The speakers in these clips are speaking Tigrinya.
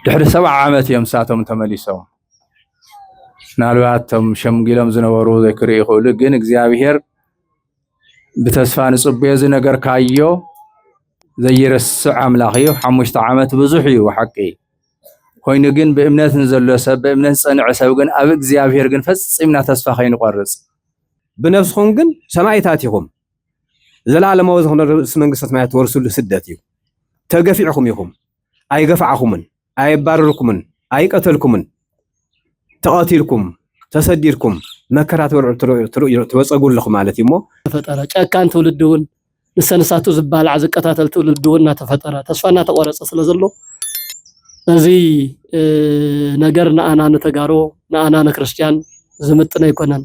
ድሕሪ 7 ዓመት እዮም ሳቶም ተመሊሶም ናልባቶም ሸምጊሎም ዝነበሩ ዘይክርኢ ይኽእሉ ግን እግዚአብሔር بتسفى نصبي زي نجار كايو زي رسع عملاقي 5 عامات بزحي وحقي خوين جن بإمنات نزل سب بإمنات صنع سوجن أبيك زيابير جن فس إمنا تسفى خين قرص بنفسهم جن سماعتاتهم زلال ما وزهنا اسمن قصة ما يتورسوا لسدتهم تقفعكم يهم أي قفعكم أي بارلكم أي قتلكم تقاتلكم تسديركم مكرات توصقوا لكم مالتي مو تفطر ጫካን ትውልድውን ንሰንሳቱ ዝባል ዓዝቀታተል ትውልድውና ተፈጠረ ተስፋና ተቆረጸ ስለዘሎ እዚ ነገር ንኣና ንተጋሮ ንኣና ንክርስቲያን ዝምጥነ ይኮነን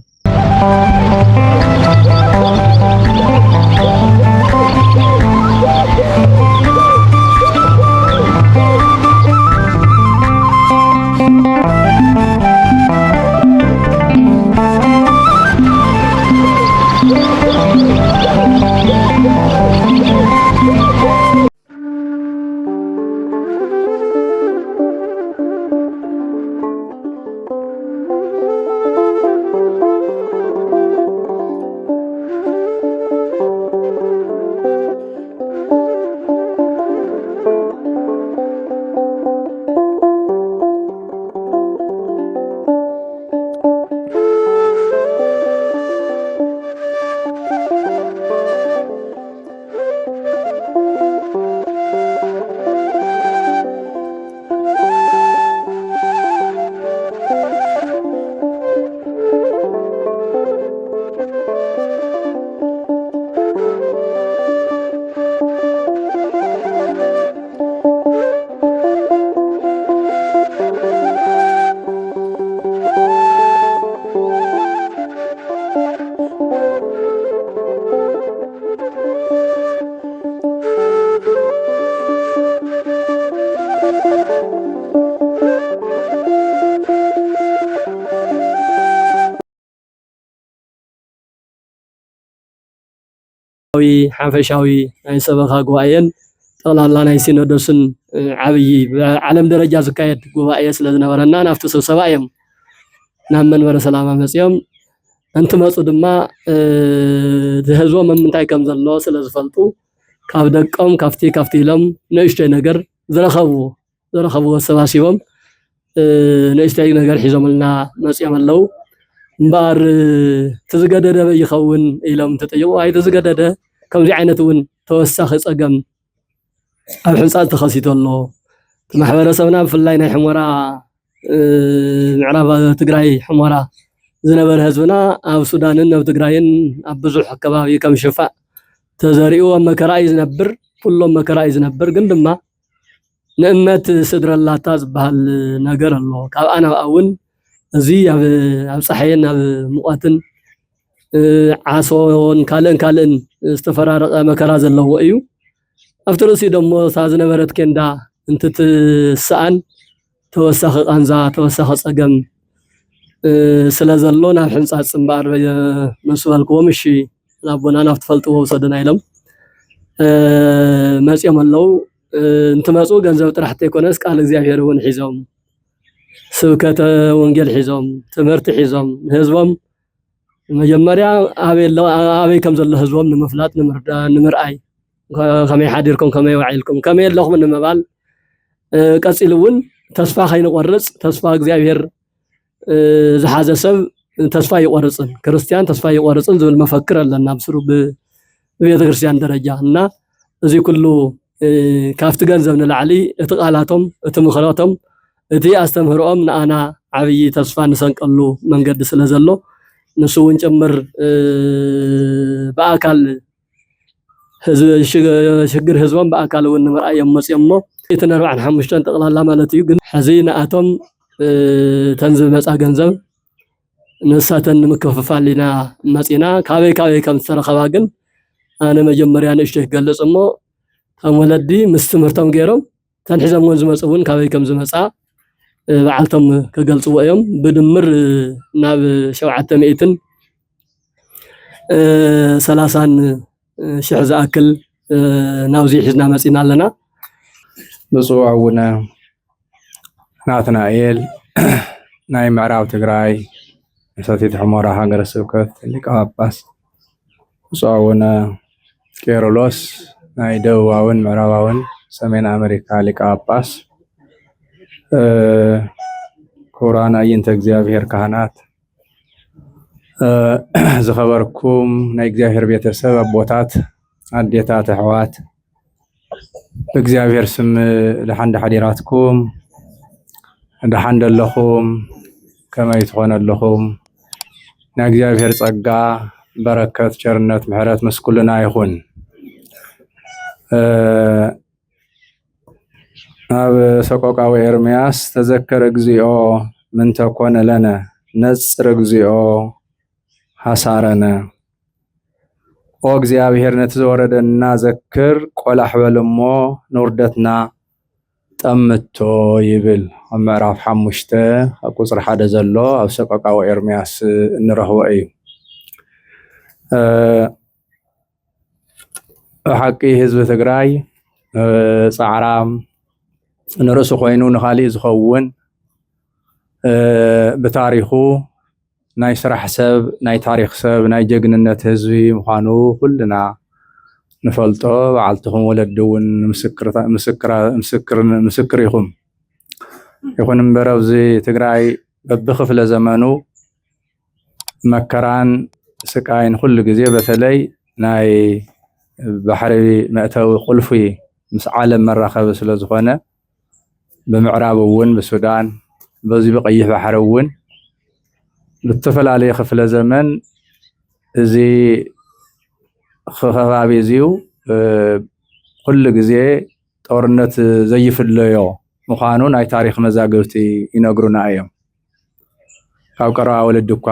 ሓፈሻዊ ናይ ሰበኻ ጉባኤን ጠቅላላ ናይ ሲኖዶስን ዓብይ ዓለም ደረጃ ዝካየድ ጉባኤ ስለዝነበረና ናፍቲ ስብሰባ እዮም ናብ መንበረ ሰላማ መጽዮም እንትመጹ ድማ ህዝቦም ምንታይ ከም ዘሎ ስለዝፈልጡ ካብ ደቆም ካፍቲ ኢሎም ንእሽተይ ነገር ዝረኸቡ ሰባሲቦም ንእሽተይ ነገር ሒዞምልና መጽዮም ኣለው እምበር ትዝገደደ ይኸውን ኢሎም ተጠይቁ ኣይ ትዝገደደ ከምዚ ዓይነት እውን ተወሳኺ ፀገም ኣብ ሕንፃት ተኸሲተሎ ማሕበረሰብና ብፍላይ ናይ ሕሞራ ምዕራብ ትግራይ ሕሞራ ዝነበረ ህዝብና ኣብ ሱዳንን ኣብ ትግራይን ኣብ ብዙሕ ከባቢ ከም ሽፋእ ተዘሪኡ መከራ ይዝነብር ኩሎም መከራ ይዝነብር ግን ድማ ንእምነት ስድረላታ ዝበሃል ነገር ኣሎ ካብ ኣና እውን እዚ ኣብ ፀሓይን ኣብ ሙቐትን ዓሶን ካልእን ዝተፈራረቀ መከራ ዘለዎ እዩ ኣብቲ ርእሲ ደሞ ሳዝነበረት ኬንዳ እንትትሰኣን ተወሳኺ ቃንዛ ተወሳኺ ፀገም ስለዘሎ ናብ ሕንፃት ፅምባር መስዋልክዎም እሺ ናቦና ናብቲ ፈልጥዎ ወሰደና ኢሎም መፅኦም ኣለው እንትመፁ ገንዘብ ጥራሕቲ ኣይኮነስ ቃል እግዚአብሔር እውን ሒዞም ስብከተ ወንጌል ሒዞም ትምህርቲ ሒዞም ህዝቦም መጀመርያ ኣበይ ከም ዘሎ ህዝቦም ንምፍላጥ ንምርኣይ ከመይ ሓዲርኩም ከመይ ዋዒልኩም ከመይ ኣለኹም ንምባል ቀፂሉ እውን ተስፋ ከይንቆርፅ ተስፋ እግዚአብሔር ዝሓዘ ሰብ ተስፋ ይቆርፅን ክርስቲያን ተስፋ ይቆርፅን ዝብል መፈክር ኣለና ብስሩ ብቤተ ክርስቲያን ደረጃ እና እዚ ኩሉ ካፍቲ ገንዘብ ንላዕሊ እቲ ቃላቶም እቲ ምኽራቶም እቲ ኣስተምህሮኦም ንኣና ዓብይ ተስፋ ንሰንቀሉ መንገዲ ስለዘሎ ንሱ እውን ጭምር በአካል ሽግር ህዝቦም በአካል እውን ንምርኣዮም መፅኦም ሞ እቲ 45 ጠቅላላ ማለት እዩ ግን ሕዚ ንኣቶም ተንዝብ መፃ ገንዘብ ንሳተን ንምክፍፋል ኢና መፂና ካበይ ከም ዝተረኸባ ግን ኣነ መጀመርያ ንእሽተይ ክገልፅ እሞ ከም ወለዲ ምስ ትምህርቶም ገይሮም ተንሒዞም እውን ዝመፁ እውን ካበይ ከም ዝመፃ በዓልቶም ክገልፅዎ እዮም ብድምር ናብ 700 30,000 ዝኣክል ናብዚ ሒዝና መፂና ኣለና ብፁዕ ኣቡነ ናትናኤል ናይ ምዕራብ ትግራይ ሰቲት ሑመራ ሃገረ ስብከት ሊቀ ጳጳስ ብፁዕ አቡነ ቄርሎስ ናይ ደቡባውን ምዕራባውን ሰሜን አሜሪካ ሊቀ ጳጳስ ክቡራን አዕይንተ እግዚአብሔር ካህናት ዝኸበርኩም ናይ እግዚአብሔር ቤተሰብ አቦታት አዴታት አሕዋት እግዚአብሔር ስም ድሓን ሓዲራትኩም ድሓን ደለኹም ከመይ ትኾነለኹም ናይ እግዚአብሔር ጸጋ በረከት ቸርነት ምሕረት ምስ ኩልና ይኹን። ኣብ ሰቆቃወ ኤርምያስ ተዘከረ እግዚኦ ምንተ ኮነ ለነ ነጽር እግዚኦ ሓሳረነ ኦ እግዚአብሔር ነቲ ዝወረደና ዘክር ቆላሕ በል እሞ ንውርደትና ጠምቶ ይብል ኣብ ምዕራፍ 5 ኣብ ቁፅሪ 1 ዘሎ ኣብ ሰቆቃወ ኤርምያስ እንረኽቦ እዩ። ሓቂ ህዝቢ ትግራይ ፃዕራም ንርእሱ ኮይኑ ንኻሊእ ዝኸውን ብታሪኹ ናይ ስራሕ ሰብ ናይ ታሪክ ሰብ ናይ ጀግንነት ህዝቢ ምዃኑ ኩልና ንፈልጦ በዓልትኹም ወለዲ እውን ምስክር ኢኹም። ይኹን እምበር ኣብዚ ትግራይ በብክፍለ ዘመኑ መከራን ስቃይን ኩሉ ግዜ በተለይ ናይ ባሕሪ መእተዊ ቁልፊ ምስ ዓለም መራኸቢ ስለ ዝኾነ ብምዕራብ እውን ብሱዳን በዚ ብቀይሕ ባሕሪ እውን ብተፈላለየ ክፍለ ዘመን እዚ ከባቢ እዚኡ ኩሉ ግዜ ጦርነት ዘይፍለዮ ምዃኑ ናይ ታሪክ መዛግብቲ ይነግሩና እዮም። ካብ ቀረባ ወለዲ እኳ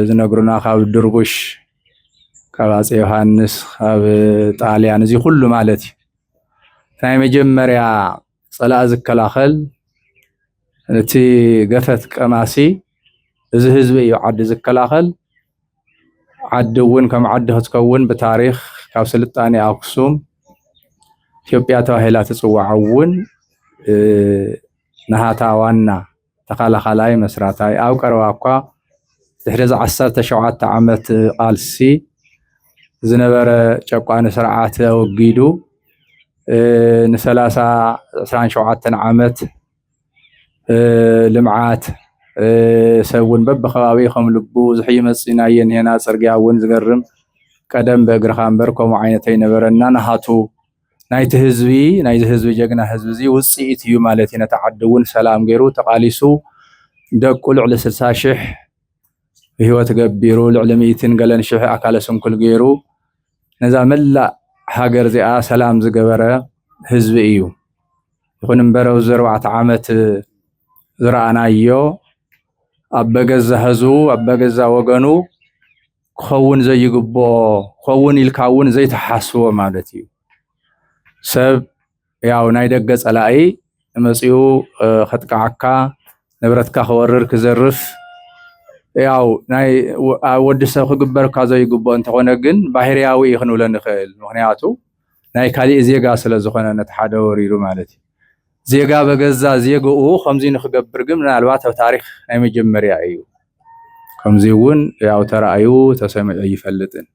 ዝነግሩና ካብ ድርቡሽ ካብ ሃፀይ ዮሃንስ ካብ ጣልያን እዚ ኩሉ ማለት እዩ ናይ መጀመርያ ፀላእ ዝከላኸል እቲ ገፈት ቀማሲ እዚ ህዝቢ እዩ ዓዲ ዝከላኸል። ዓዲ እውን ከም ዓዲ ክትከውን ብታሪክ ካብ ስልጣነ አክሱም ኢትዮጵያ ተባሂላ ትፅዋዕ እውን ናሃታ ዋና ተኸላኻላይ መስራታይ ኣብ ቀረባ እኳ ድሕሪ 17 ዓመት ቃልሲ ዝነበረ ጨቋኒ ስርዓት ወጊዱ ን27 ዓመት ልምዓት ሰብ እውን በብኸባቢ ከም ልቡ ዝሕይ መፂናየ ኒሄና ፅርግያ እውን ዝገርም ቀደም በእግርኻ እምበር ከምኡ ዓይነት ኣይነበረና ናሃቱ ናይቲ ህዝቢ ጀግና ህዝቢ እዚ ውፅኢት እዩ ማለት እዩ። ነቲ ዓዲ እውን ሰላም ገይሩ ተቃሊሱ ደቁ ልዕሊ 60,000 ህይወት ገቢሩ ልዕሊ 100 ገለን ሽሕ ኣካለ ስንኩል ገይሩ ነዛ መላእ ሃገር እዚኣ ሰላም ዝገበረ ህዝቢ እዩ። ይኹን እምበር ኣብዚ 4 ዓመት ዝረኣናዮ ኣብ በገዛ ህዝቡ ኣብ በገዛ ወገኑ ክኸውን ዘይግብኦ ክኸውን ኢልካ እውን ዘይተሓስቦ ማለት እዩ። ሰብ ያው ናይ ደገ ፀላኢ መፂኡ ከጥቃዓካ ንብረትካ ክወርር ክዘርፍ ያው ናይ ወዲ ሰብ ክግበርካ ዘይግብኦ እንተኾነ ግን ባህርያዊ ክንብሎ ንኽእል። ምክንያቱ ናይ ካሊእ ዜጋ ስለ ዝኾነ ነቲ ሓደ ወሪሩ ማለት እዩ። ዜጋ በገዛ ዜግኡ ከምዚ ንክገብር ግን ምናልባት ኣብ ታሪክ ናይ መጀመርያ እዩ። ከምዚ እውን ያው ተራእዩ ተሰሚዑ ይፈልጥን።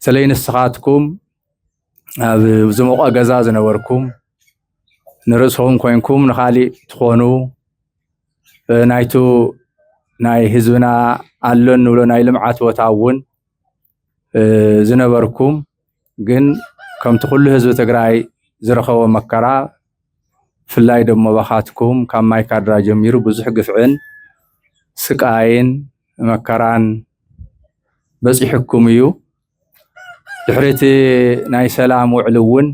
ስለይ ንስኻትኩም ኣብ ዝሞቐ ገዛ ዝነበርኩም ንርእስኹም ኮይንኩም ንኻሊእ ትኾኑ ናይቱ ናይ ህዝብና ኣሎ ንብሎ ናይ ልምዓት ቦታ እውን ዝነበርኩም ግን ከምቲ ኩሉ ህዝቢ ትግራይ ዝረኸቦ መከራ ፍላይ ደሞ ባኻትኩም ካብ ማይ ካድራ ጀሚሩ ብዙሕ ግፍዕን ስቃይን መከራን በፂሕኩም እዩ። ድሕሪት ናይ ሰላም ውዕል እውን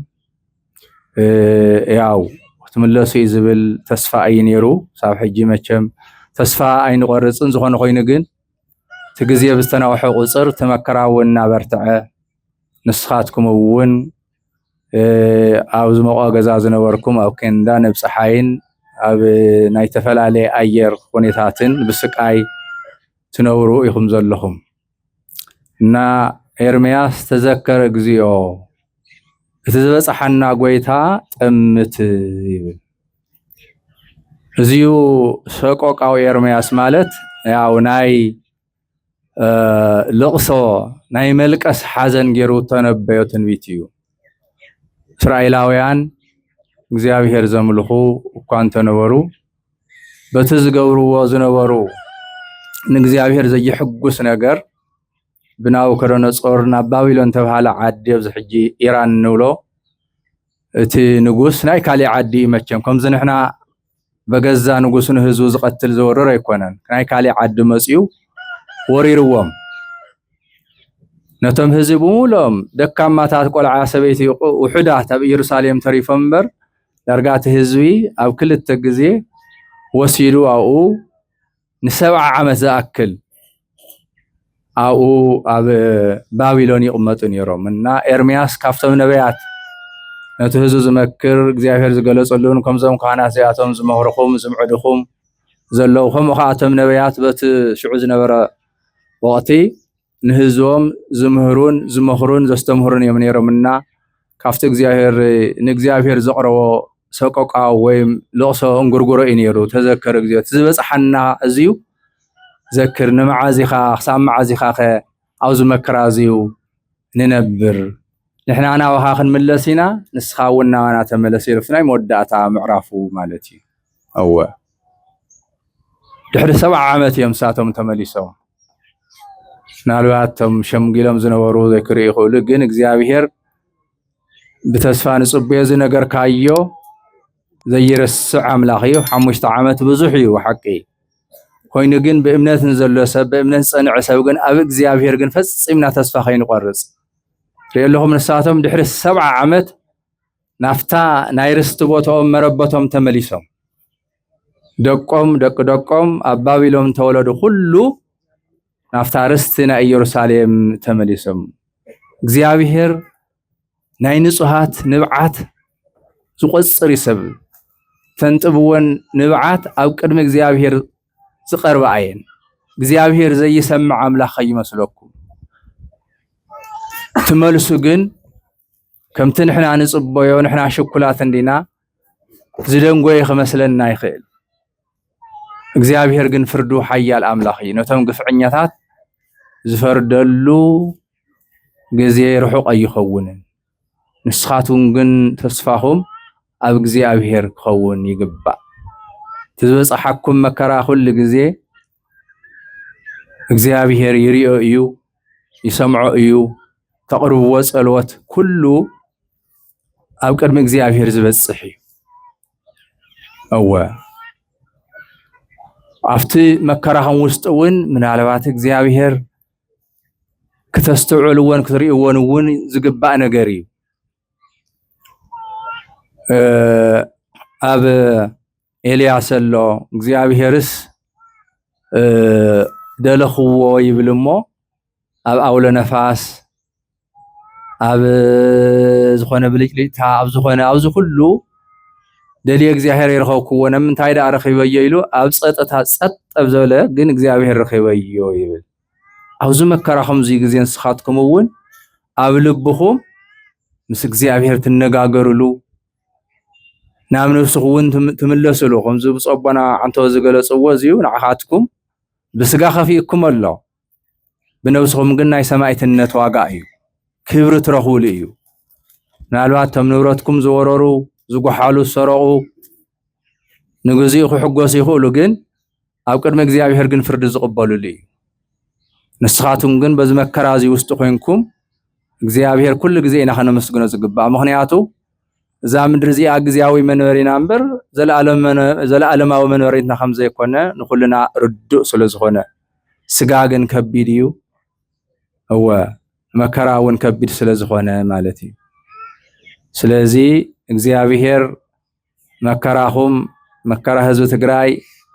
ያው ክትምለሱ እዩ ዝብል ተስፋ እዩ ነይሩ። ሳብ ሕጂ መቸም ተስፋ ኣይንቆርፅን ዝኾነ ኮይኑ ግን እቲ ግዜ ብዝተናውሐ ቁፅር ተመከራ እውን እናበርትዐ ንስኻትኩም እውን ኣብ ዝሞቐ ገዛ ዝነበርኩም ኣብ ኬንዳ ነብፀሓይን ኣብ ናይ ተፈላለየ ኣየር ሁኔታትን ብስቃይ ትነብሩ ኢኹም ዘለኹም እና ኤርምያስ ተዘከረ እግዚኦ እቲ ዝበፅሓና ጎይታ ጠምት ይብል። እዚሁ ሰቆቃው ኤርምያስ ማለት ያው ናይ ልቕሶ ናይ መልቀስ ሓዘን ገይሩ ተነበዮ ትንቢት እዩ። እስራኤላውያን እግዚአብሔር ዘምልኹ እኳ እንተነበሩ በቲ ዝገብርዎ ዝነበሩ ንእግዚአብሔር ዘይሕጉስ ነገር ብናቡከደነፆር ናብ ባቢሎን ተባሃለ ዓዲ ኣብዚ ሕጂ ኢራን ንብሎ እቲ ንጉስ ናይ ካሊእ ዓዲ ይመቸም ከምዚ ንሕና በገዛ ንጉስን ህዝቡ ዝቀትል ዝወረር ኣይኮነን ናይ ካሊእ ዓዲ መፅዩ ወሪርዎም ነቶም ህዝቡ ሙሉኦም ደካማታት ቆልዓ ሰበይቲ ውሑዳት ኣብ ኢየሩሳሌም ተሪፎም እምበር ዳርጋ እቲ ህዝቢ ኣብ ክልተ ግዜ ወሲዱ ኣብኡ ን70 ዓመት ዝኣክል ኣብኡ ኣብ ባቢሎን ይቕመጡ ነይሮም እና ኤርምያስ ካብቶም ነቢያት ነቲ ህዝቢ ዝመክር እግዚአብሔር ዝገለጸሉን ከምዞም ካህናት እዚኣቶም ዝመኽርኹም ዝምዕድኹም ዘለዉ ከምኡ ከዓ እቶም ነቢያት በቲ ሽዑ ዝነበረ ወቕቲ ንህዝቦም ዝምህሩን ዝመኽሩን ዘስተምህሩን እዮም ነይሮምና ካብቲ ንእግዚአብሔር ዘቕረቦ ሰቆቃ ወይም ልቕሶ እንጉርጉሮ እዩ ነይሩ ተዘከር እግዚኦ ዝበፅሓና እዝዩ ዘክር ንመዓዚኻ ክሳብ መዓዚኻ ኸ ኣብዚ መከራ እዝዩ ንነብር ንሕና ናባኻ ክንምለስ ኢና ንስኻ እውን ናባና ተመለስ ኢሉ ናይ መወዳእታ ምዕራፉ ማለት እዩ። እወ ድሕሪ 70 ዓመት እዮም ንሳቶም ተመሊሶም ምናልባት እቶም ሸምጊሎም ዝነበሩ ዘይክርኢ ይኽእሉ ግን እግዚአብሔር ብተስፋ ንፅበዮ ዝነገርካዮ ዘይርስዕ ኣምላኽ እዩ። 5 ዓመት ብዙሕ እዩ ሓቂ ኮይኑ ግን ብእምነት ንዘሎ ሰብ ብእምነት ዝፀንዐ ሰብ ግን ኣብ እግዚአብሔር ግን ፈፂምና ተስፋ ከይንቆርፅ ሪኦ ኣለኹም ንሳቶም ድሕሪ 70 ዓመት ናፍታ ናይ ርስቲ ቦታኦም መረበቶም ተመሊሶም ደቆም ደቂ ደቆም ኣብ ባቢሎን ተወለዱ ኩሉ ናፍታ ርስቲ ናይ ኢየሩሳሌም ተመሊሶም እግዚአብሔር ናይ ንጹሃት ንብዓት ዝቆፅር ይሰብ ተንጥብወን ንብዓት ኣብ ቅድሚ እግዚአብሔር ዝቐርባ እየን እግዚአብሔር ዘይሰምዕ ኣምላኽ ይመስለኩም ትመልሱ ግን ከምቲ ንሕና ንጽበዮ ንሕና ሽኩላት እንዲና ዝደንጎየ ክመስለና ይኽእል እግዚአብሔር ግን ፍርዱ ሓያል ኣምላኽ እዩ ነቶም ግፍዕኛታት ዝፈርደሉ ግዜ ርሑቕ ኣይኸውንን ንስኻትኩም ግን ተስፋኹም ኣብ እግዚአብሔር ክኸውን ይግባእ ትዝበፅሓኩም መከራ ኩሉ ግዜ እግዚአብሔር ይሪኦ እዩ ይሰምዖ እዩ ተቕርብዎ ጸልወት ኩሉ ኣብ ቅድሚ እግዚአብሔር ዝበፅሕ እዩ። እወ ኣብቲ መከራኹም ውስጥ እውን ምናልባት እግዚአብሔር ክተስተውዕልዎን ክትሪእዎን እውን ዝግባእ ነገር እዩ። ኣብ ኤልያስ ኣሎ እግዚአብሔርስ ደለኽዎ ይብል እሞ ኣብ ኣውሎ ነፋስ ኣብ ዝኾነ ብልጭልጭታ ኣብ ዝኾነ ኣብዚ ኩሉ ደልየ እግዚአብሔር ይረኸብክዎ ንምንታይ ዳ ረኺበዮ ኢሉ ኣብ ፀጥታ ፀጥ ኣብ ዝበለ ግን እግዚአብሔር ረኺበዮ ይብል ኣብዚ መከራኹም እዚ ግዜ ንስኻትኩም እውን ኣብ ልብኹም ምስ እግዚአብሔር ትነጋገርሉ ናብ ነፍስኹም እውን ትምለስሉ ከምዚ ብፀቦና ዓንቶ ዝገለፅዎ እዚዩ ንዓኻትኩም ብስጋ ከፊእኩም ኣሎ ብነብስኹም ግን ናይ ሰማዕትነት ዋጋ እዩ ክብሪ ትረኽብሉ እዩ ምናልባት እቶም ንብረትኩም ዝወረሩ ዝጓሓሉ ዝሰረቑ ንግዚኡ ክሕጎሱ ይኽእሉ ግን ኣብ ቅድሚ እግዚአብሔር ግን ፍርዲ ዝቕበሉሉ እዩ ንስኻትኩም ግን በዚ መከራ እዚ ውስጥ ኮይንኩም እግዚአብሔር ኩሉ ግዜ ኢና ከነመስግኖ ዝግባእ ምክንያቱ እዛ ምድሪ እዚኣ ግዝያዊ መንበሪና እምበር ዘለኣለማዊ መንበሪትና ከም ዘይኮነ ንኩልና ርዱእ ስለ ዝኾነ ስጋ ግን ከቢድ እዩ እወ መከራ እውን ከቢድ ስለ ዝኾነ ማለት እዩ ስለዚ እግዚአብሔር መከራኹም መከራ ህዝቢ ትግራይ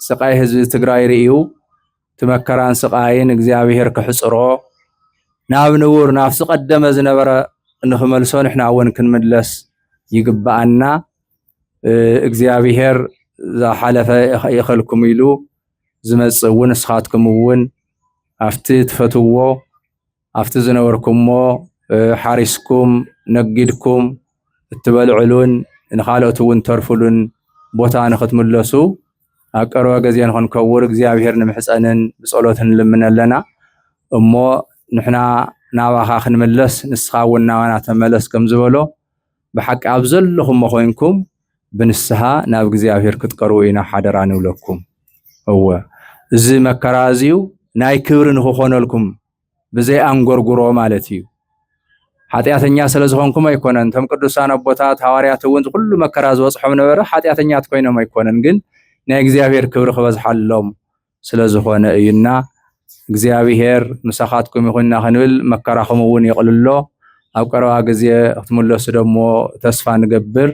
ስቃይ ህዝቢ ትግራይ ርኢዩ ትመከራን ስቃይን እግዚአብሔር ክሕፅሮ ናብ ንቡር ናብ ዝቀደመ ዝነበረ ንኽመልሶ ንሕና እውን ክንምለስ ይግባአና እግዚአብሔር ዝሓለፈ ይኸልኩም ኢሉ ዝመጽእ እውን ንስኻትኩም እውን ኣብቲ ትፈትዎ ኣብቲ ዝነበርኩሞ ሓሪስኩም ነጊድኩም እትበልዕሉን ንኻልኦት እውን ተርፍሉን ቦታ ንኽትምለሱ أقروا جزيان هون كور እግዚአብሔር ንምሕፀንን بصلوتن لمنلنا أمو نحنا ناوخا خنملس نسخاونا وانا تملس كم زبلو بحق أبزلهم مخوينكم بنسها ناب እግዚአብሔር كتقروا إنا حدران ولكم هو زي مكرازيو ناي كبرن خونلكم بزي أنغرغرو مالتيو ኃጢአተኛ ስለዝሆንኩም አይኮነን ተም ቅዱሳን አቦታት ሐዋርያት ወንዝ ሁሉ መከራዝ ወጽሖም ነበረ ኃጢአተኛ ትኮይነም አይኮነን ግን ናይ እግዚአብሔር ክብር ክበዝሐሎም ስለዝሆነ እዩና እግዚአብሔር ምሳኻትኩም ይኹንና ክንብል መከራኹም እውን ይቅልሎ ኣብ ቀረባ ግዜ ክትምለሱ ደሞ ተስፋ ንገብር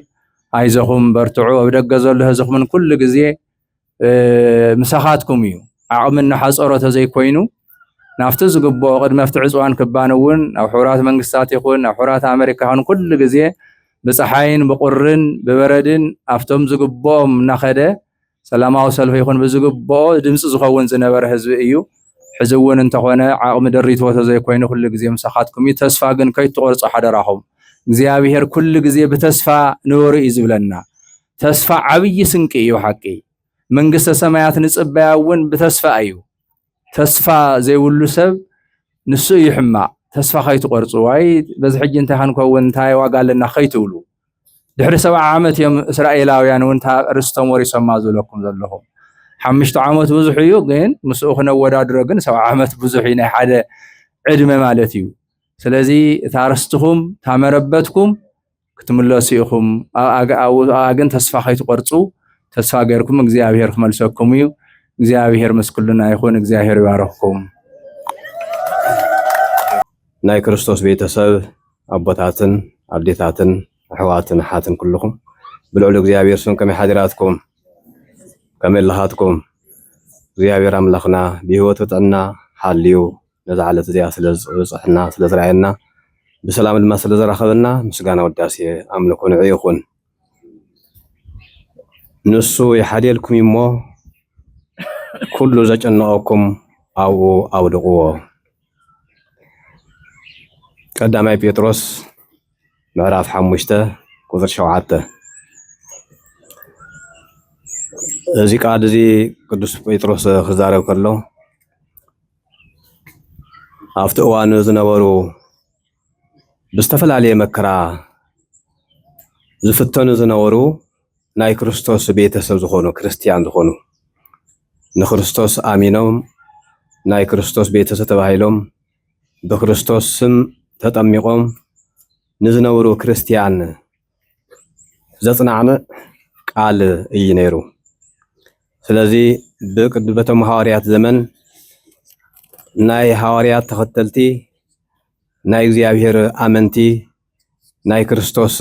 አይዘኹም በርትዑ ኣብ ደገ ዘሎ ህዝኹምን ኩሉ ግዜ ምሳኻትኩም እዩ ዓቕምን ሓፀሮ ተዘይኮይኑ ናፍቲ ዝግቦ ቅድመ ፍቲ ዕፅዋን ክባንውን ኣብ ሕቡራት መንግስታት ይኹን ኣብ ሕቡራት ኣሜሪካ ይኹን ኩሉ ግዜ ብፀሓይን ብቁርን ብበረድን ኣብቶም ዝግቦም እናኸደ ሰላማዊ ሰልፊ ይኹን ብዝግቦ ድምፂ ዝኸውን ዝነበረ ህዝቢ እዩ ሕዚ እውን እንተኾነ ዓቕሚ ደሪትዎ ተዘይኮይኑ ኩሉ ግዜ ምሳኻትኩም እዩ ተስፋ ግን ከይትቆርፁ ሓደራኹም እግዚአብሔር ኩሉ ግዜ ብተስፋ ንበሩ እዩ ዝብለና ተስፋ ዓብይ ስንቂ እዩ ሓቂ መንግስተ ሰማያት ንፅበያ እውን ብተስፋ እዩ ተስፋ ዘይብሉ ሰብ ንሱ ይሕማቅ ተስፋ ከይትቆርፁ ዋይ በዚ ሕጂ እንታይ ክንከውን እንታይ ዋጋ ኣለና ከይትብሉ ድሕሪ 70 ዓመት እዮም እስራኤላውያን እውን ርስቶም ወሪሶማ ዝብለኩም ዘለኹም 5 ዓመት ብዙሕ እዩ ግን ምስኡ ክነወዳድሮ ግን 70 ዓመት ብዙሕ እዩ ናይ ሓደ ዕድመ ማለት እዩ ስለዚ እታ ርስትኹም ታመረበትኩም ክትምለሱ ኢኹም ግን ተስፋ ከይትቆርፁ ተስፋ ገይርኩም እግዚአብሔር ክመልሰኩም እዩ እግዚአብሔር መስኩልና ይኹን እግዚአብሔር ይባርክኩም ናይ ክርስቶስ ቤተሰብ አቦታትን አዴታትን ኣሕዋትን ሓትን ኩልኩም ብልዑል እግዚአብሔር ስም ከመይ ሓዲራትኩም ከመይ ኣለኻትኩም እግዚአብሔር ኣምላኽና ብህይወት ጥዕና ሓልዩ ነዛ ዓለት እዚኣ ስለዝፅሕና ስለዝረኣየና ብሰላም ድማ ስለዝረኸበና ምስጋና ወዳሴ ኣምልኮ ንዑ ይኹን ንሱ ይሓድየልኩም እሞ ኩሉ ዘጨነቐኩም ኣብኡ ኣውድቕዎ ቀዳማይ ጴጥሮስ ምዕራፍ 5 ቁጥር 7 እዚ ቃል እዚ ቅዱስ ጴጥሮስ ክዛረብ ከሎ ኣብቲ እዋን ዝነበሩ ብዝተፈላለየ መከራ ዝፍተኑ ዝነበሩ ናይ ክርስቶስ ቤተሰብ ዝኾኑ ክርስቲያን ዝኾኑ ንክርስቶስ ኣሚኖም ናይ ክርስቶስ ቤተሰብ ተባሂሎም ብክርስቶስ ስም ተጠሚቆም ንዝነበሩ ክርስቲያን ዘጽናዕነ ቃል እዩ ነይሩ ስለዚ በቶም ሐዋርያት ዘመን ናይ ሐዋርያት ተኸተልቲ ናይ እግዚአብሔር ኣመንቲ ናይ ክርስቶስ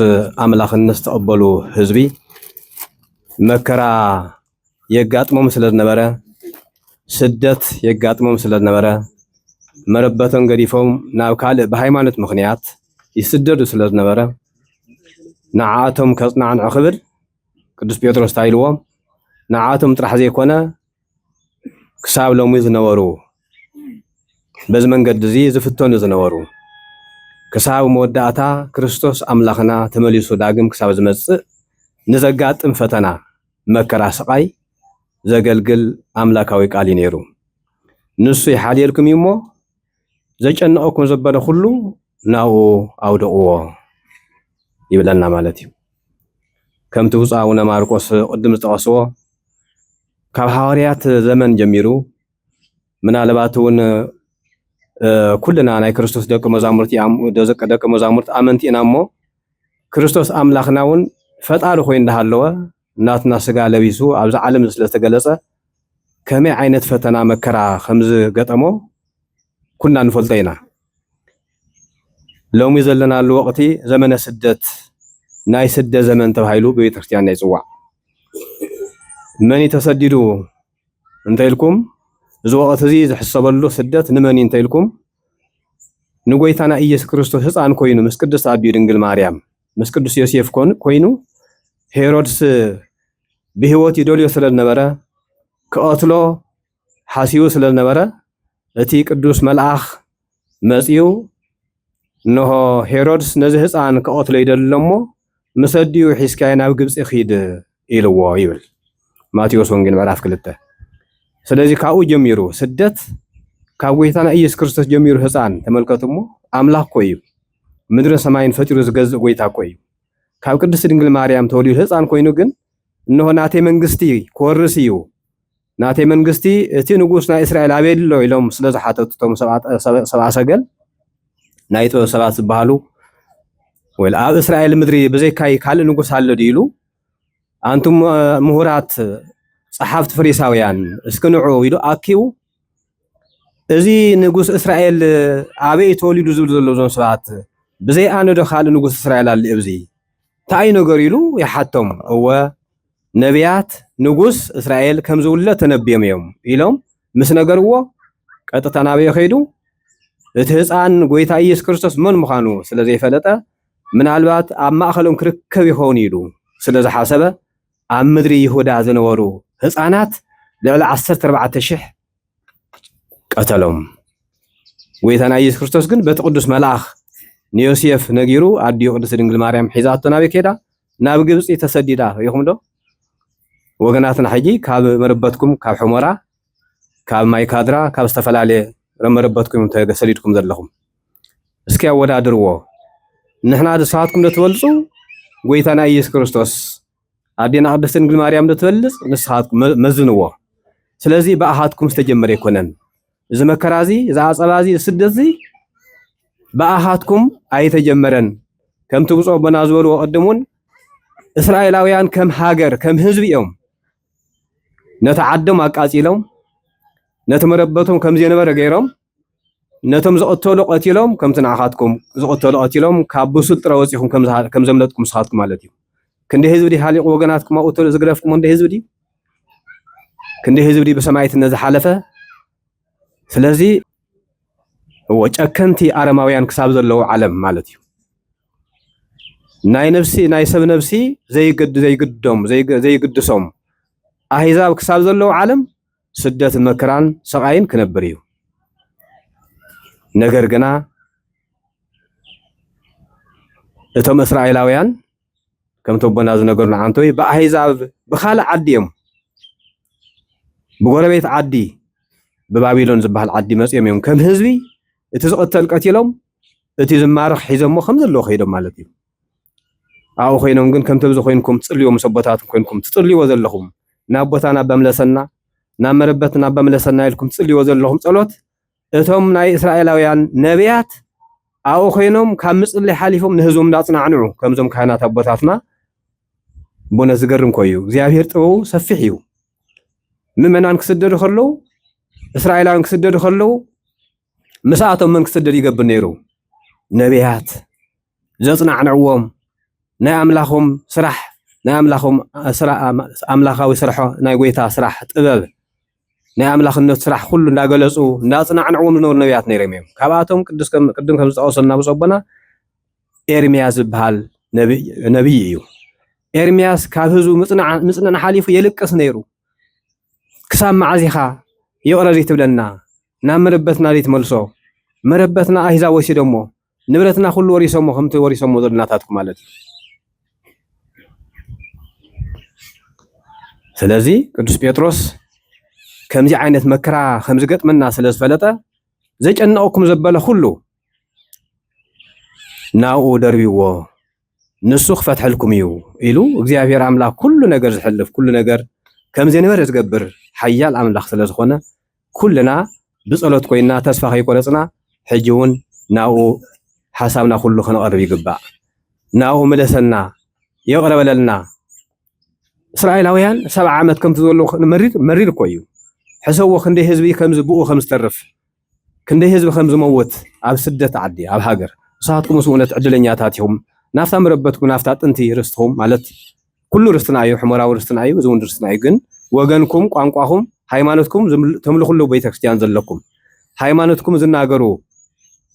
ኣምላኽነት ተቀበሉ ህዝቢ መከራ የጋጥሞም ስለዝነበረ ስደት የጋጥሞም ስለዝነበረ መረበቶም ገዲፎም ናብ ካልእ ብሃይማኖት ምክንያት ይስደዱ ስለዝነበረ ንዓኣቶም ከጽናዕንዑ ክብል ቅዱስ ጴጥሮስ ታይልዎም ንዓኣቶም ጥራሕ ዘይኮነ ክሳብ ሎሚ ዝነበሩ በዚ መንገዲ እዚ ዝፍተኑ ዝነበሩ ክሳብ መወዳእታ ክርስቶስ ኣምላኽና ተመሊሱ ዳግም ክሳብ ዝመጽእ ንዘጋጥም ፈተና መከራ ስቃይ ዘገልግል ኣምላካዊ ቃል እዩ ነይሩ ንሱ ይሓድየልኩም እሞ ዘጨነቐኩም ዘበለ ኩሉ ናብኡ ኣውድቕዎ ይብለና ማለት እዩ ከምቲ ብፁዕ ኣቡነ ማርቆስ ቅድም ዝጠቐስዎ ካብ ሐዋርያት ዘመን ጀሚሩ ምናልባት እውን ኩልና ናይ ክርስቶስ ደቀ መዛሙርት ኣመንቲ ኢና እሞ ክርስቶስ ኣምላኽና እውን ፈጣሪ ኮይኑ እንዳሃለወ እናትና ስጋ ለቢሱ ኣብዚ ዓለም ስለተገለጸ ከመይ ዓይነት ፈተና መከራ ከምዝ ገጠሞ ኩልና ንፈልጦ ኢና ሎሚ ዘለናሉ ወቅቲ ዘመነ ስደት ናይ ስደት ዘመን ተባሂሉ በቤተ ክርስቲያን ናይ ጽዋዕ መን ተሰዲዱ እንተይልኩም እዚ ወቅት እዚ ዝሕሰበሉ ስደት ንመን እንተይልኩም ንጎይታና ኢየሱስ ክርስቶስ ህፃን ኮይኑ ምስ ቅድስት ኣቢዩ ድንግል ማርያም ምስ ቅዱስ ዮሴፍ ኮይኑ ሄሮድስ ብህይወት ይደልዮ ስለነበረ ክቀትሎ ሓሲቡ ስለነበረ እቲ ቅዱስ መልአኽ መጽዩ ነሆ ሄሮድስ ነዚ ህፃን ክቀትሎ ይደልሎሞ መሰዲዩ ሒስካይ ናብ ግብጽ ኺድ ኢልዎ ይብል ማቴዎስ ወንጌል ምዕራፍ 2 ስለዚህ ካብኡ ጀሚሩ ስደት ካብ ጎይታና ኢየሱስ ክርስቶስ ጀሚሩ ህፃን ተመልከቱሞ አምላክ ኮይኑ ምድረ ሰማይን ፈጢሩ ዝገዝእ ጎይታ ኮይኑ ካብ ቅድስት ድንግል ማርያም ተወሊዱ ህፃን ኮይኑ ግን እነሆ ናተይ መንግስቲ ክወርስ እዩ ናተይ መንግስቲ እቲ ንጉስ ናይ እስራኤል አቤሎ ኢሎም ስለዝሓተቱቶም ሰብአ ሰገል ናይ ጥበብ ሰባት ዝበሃሉ ወይ ኣብ እስራኤል ምድሪ ብዘይካይ ካልእ ንጉስ አለ ኢሉ አንቱም ምሁራት ጸሐፍት ፈሪሳውያን እስክንዑ ኢሉ አኪው እዚ ንጉስ እስራኤል አበይ ተወሊዱ ዝብል ዘሎ ዞም ሰባት ብዘይ አነ ዶ ካልእ ንጉስ እስራኤል አለ እብዚ ታይ ነገር ኢሉ ይሓቶም እወ ነቢያት ንጉስ እስራኤል ከም ዝውለ ተነብዮም እዮም ኢሎም ምስ ነገርዎ ቀጥታ ናበይ ኸይዱ እቲ ህፃን ጎይታ ኢየሱስ ክርስቶስ መን ምዃኑ ስለዘይፈለጠ ምናልባት ኣብ ማእኸሎም ክርከብ ይኸውን ኢሉ ስለዝሓሰበ ኣብ ምድሪ ይሁዳ ዝነበሩ ህፃናት ልዕሊ 14,000 ቀተሎም ጎይታና ኢየሱስ ክርስቶስ ግን በቲ ቅዱስ መልአኽ ንዮሴፍ ነጊሩ ኣዲዮ ቅድስት ድንግል ማርያም ሒዛቶ ናበይ ከይዳ ናብ ግብፂ ተሰዲዳ ይኹም ዶ ወገናትና ሕጂ ካብ መረበትኩም ካብ ሕሞራ ካብ ማይካድራ ካብ ዝተፈላለየ መረበትኩም ተሰዲድኩም ዘለኹም እስኪ ኣወዳድርዎ ንሕና ንስኻትኩም ትበልፁ ጎይታና ኢየሱስ ክርስቶስ ኣዴና ቅድስት ድንግል ማርያም ትበልፅ ንስኻትኩም መዝንዎ ስለዚ በኣኻትኩም ዝተጀመረ ይኮነን እዚ መከራዚ እዚ ኣፀባዚ ስደት እዚ በኣኻትኩም ኣይተጀመረን ከም ትብፅኦ በና ዝበልዎ ቅድሙን እስራኤላውያን ከም ሃገር ከም ህዝቢ እዮም ነቲ ዓዶም ኣቃፂሎም ነቲ መረበቶም ከም ዝነበረ ገይሮም ነቶም ዝቀተሉ ቀቲሎም ከምቲ ንዓኻትኩም ዝቀተሉ ቀቲሎም ካብ ብሱል ጥረ ወፂኹም ከም ዘምለጥኩም ስኻትኩም ማለት እዩ ክንደይ ህዝቢ ዲ ሃሊቁ ወገናትኩም ኣውቶ ዝግረፍኩም እንደ ህዝቢ ዲ ክንደይ ህዝቢ ዲ ብሰማይትነት ዝሓለፈ ስለዚ ወጨከንቲ አረማውያን ክሳብ ዘለዎ ዓለም ማለት እዩ ናይ ነፍሲ ናይ ሰብ ነፍሲ ዘይግድሶም ኣህዛብ ክሳብ ዘለዎ ዓለም ስደት መከራን ሰቃይን ክነብር እዩ ነገር ግና እቶም እስራኤላውያን ከም ተቦና ዝነገሩና አንቶይ በኣህዛብ ብኻልእ ዓዲ እዮም ብጎረቤት ዓዲ ብባቢሎን ዝበሃል ዓዲ መፅኦም እዮም ከም ህዝቢ እቲ ዝቀተል ቀቲሎም እቲ ዝማርኽ ሒዞሞ ከም ዘለዎ ኸይዶም ማለት እዩ ኣብኡ ኮይኖም ግን ከምቲ ብዚ ኮይንኩም ትፅልዮም ሰቦታት ኮይንኩም ትፅልይዎ ዘለኹም ናብ ቦታና በምለሰና ናብ መረበትና በምለሰና ኢልኩም ትፅልይዎ ዘለኹም ጸሎት እቶም ናይ እስራኤላውያን ነቢያት ኣብኡ ኮይኖም ካብ ምፅልይ ሓሊፎም ንህዝቦም እንዳጽናዕንዑ ከምዞም ካህናት ኣቦታትና ቦነ ዝገርም ኮይኑ እግዚአብሔር ጥበቡ ሰፊሕ እዩ ምእመናን ክስደዱ ከለዉ እስራኤላውያን ክስደዱ ከለዉ مساعتهم من كسدد يقبل نيرو نبيات زصنعنعوهم ناي املاخهم سرح ناي املاخهم سرح املاخاوي سرحو ناي غويتا سرح طبب ناي املاخنت سرح كله እንዳገለጹ እንዳጽናعنعوهم ነው ነቢያት ነይሮም ካብአቶም ቅድም ከም ዝጠወሰና ብጾበና ኤርሚያስ ዝበሃል ነብይ እዩ ኤርሚያስ ካብ ህዝቡ ምጽናዕ ሓሊፉ የልቅስ ነይሩ ክሳብ ማዓዚኻ ይቅረዚ ትብለና ናብ መረበትና ዲት መልሶ መረበትና አህዛብ ወሲደሞ ንብረትና ሁሉ ወሪሶሞ ከምቲ ወሪሶሞ ዘድናታትኩም ማለት ስለዚህ ቅዱስ ጴጥሮስ ከምዚ ዓይነት መከራ ከምዚ ገጥመና ስለዝፈለጠ ዘጨነቁኩም ዘበለ ሁሉ ናኡ ደርቢዎ ንሱ ክፈትሐልኩም እዩ ኢሉ እግዚአብሔር አምላክ ሁሉ ነገር ዝሕልፍ ሁሉ ነገር ከምዚ ነበር ዝገብር ሓያል አምላክ ስለዝኾነ ኩልና بصلوت كوينا تسفى خيقرصنا حجون ناو حسابنا كله خنقرب يغبا ناو ملسنا يقرب لنا اسرائيلاويان 7 عامات كم تزولو مرير كويو حسو خندي حزبي كم زبو خمس ترف كندي حزب خمس موت اب سدت عدي اب هاجر ساعتكم مسؤولات عدلኛታትኩም ናፍታ መረበትኩም ናፍታ ጥንቲ ርስትኩም ማለት ኩሉ ርስትናዩ ሕሞራው ርስትናዩ ዝውን ርስትናዩ ግን ወገንኩም ቋንቋኩም ሃይማኖትኩም ተምልኹሉ ቤተክርስቲያን ዘለኩም ሃይማኖትኩም ዝናገሩ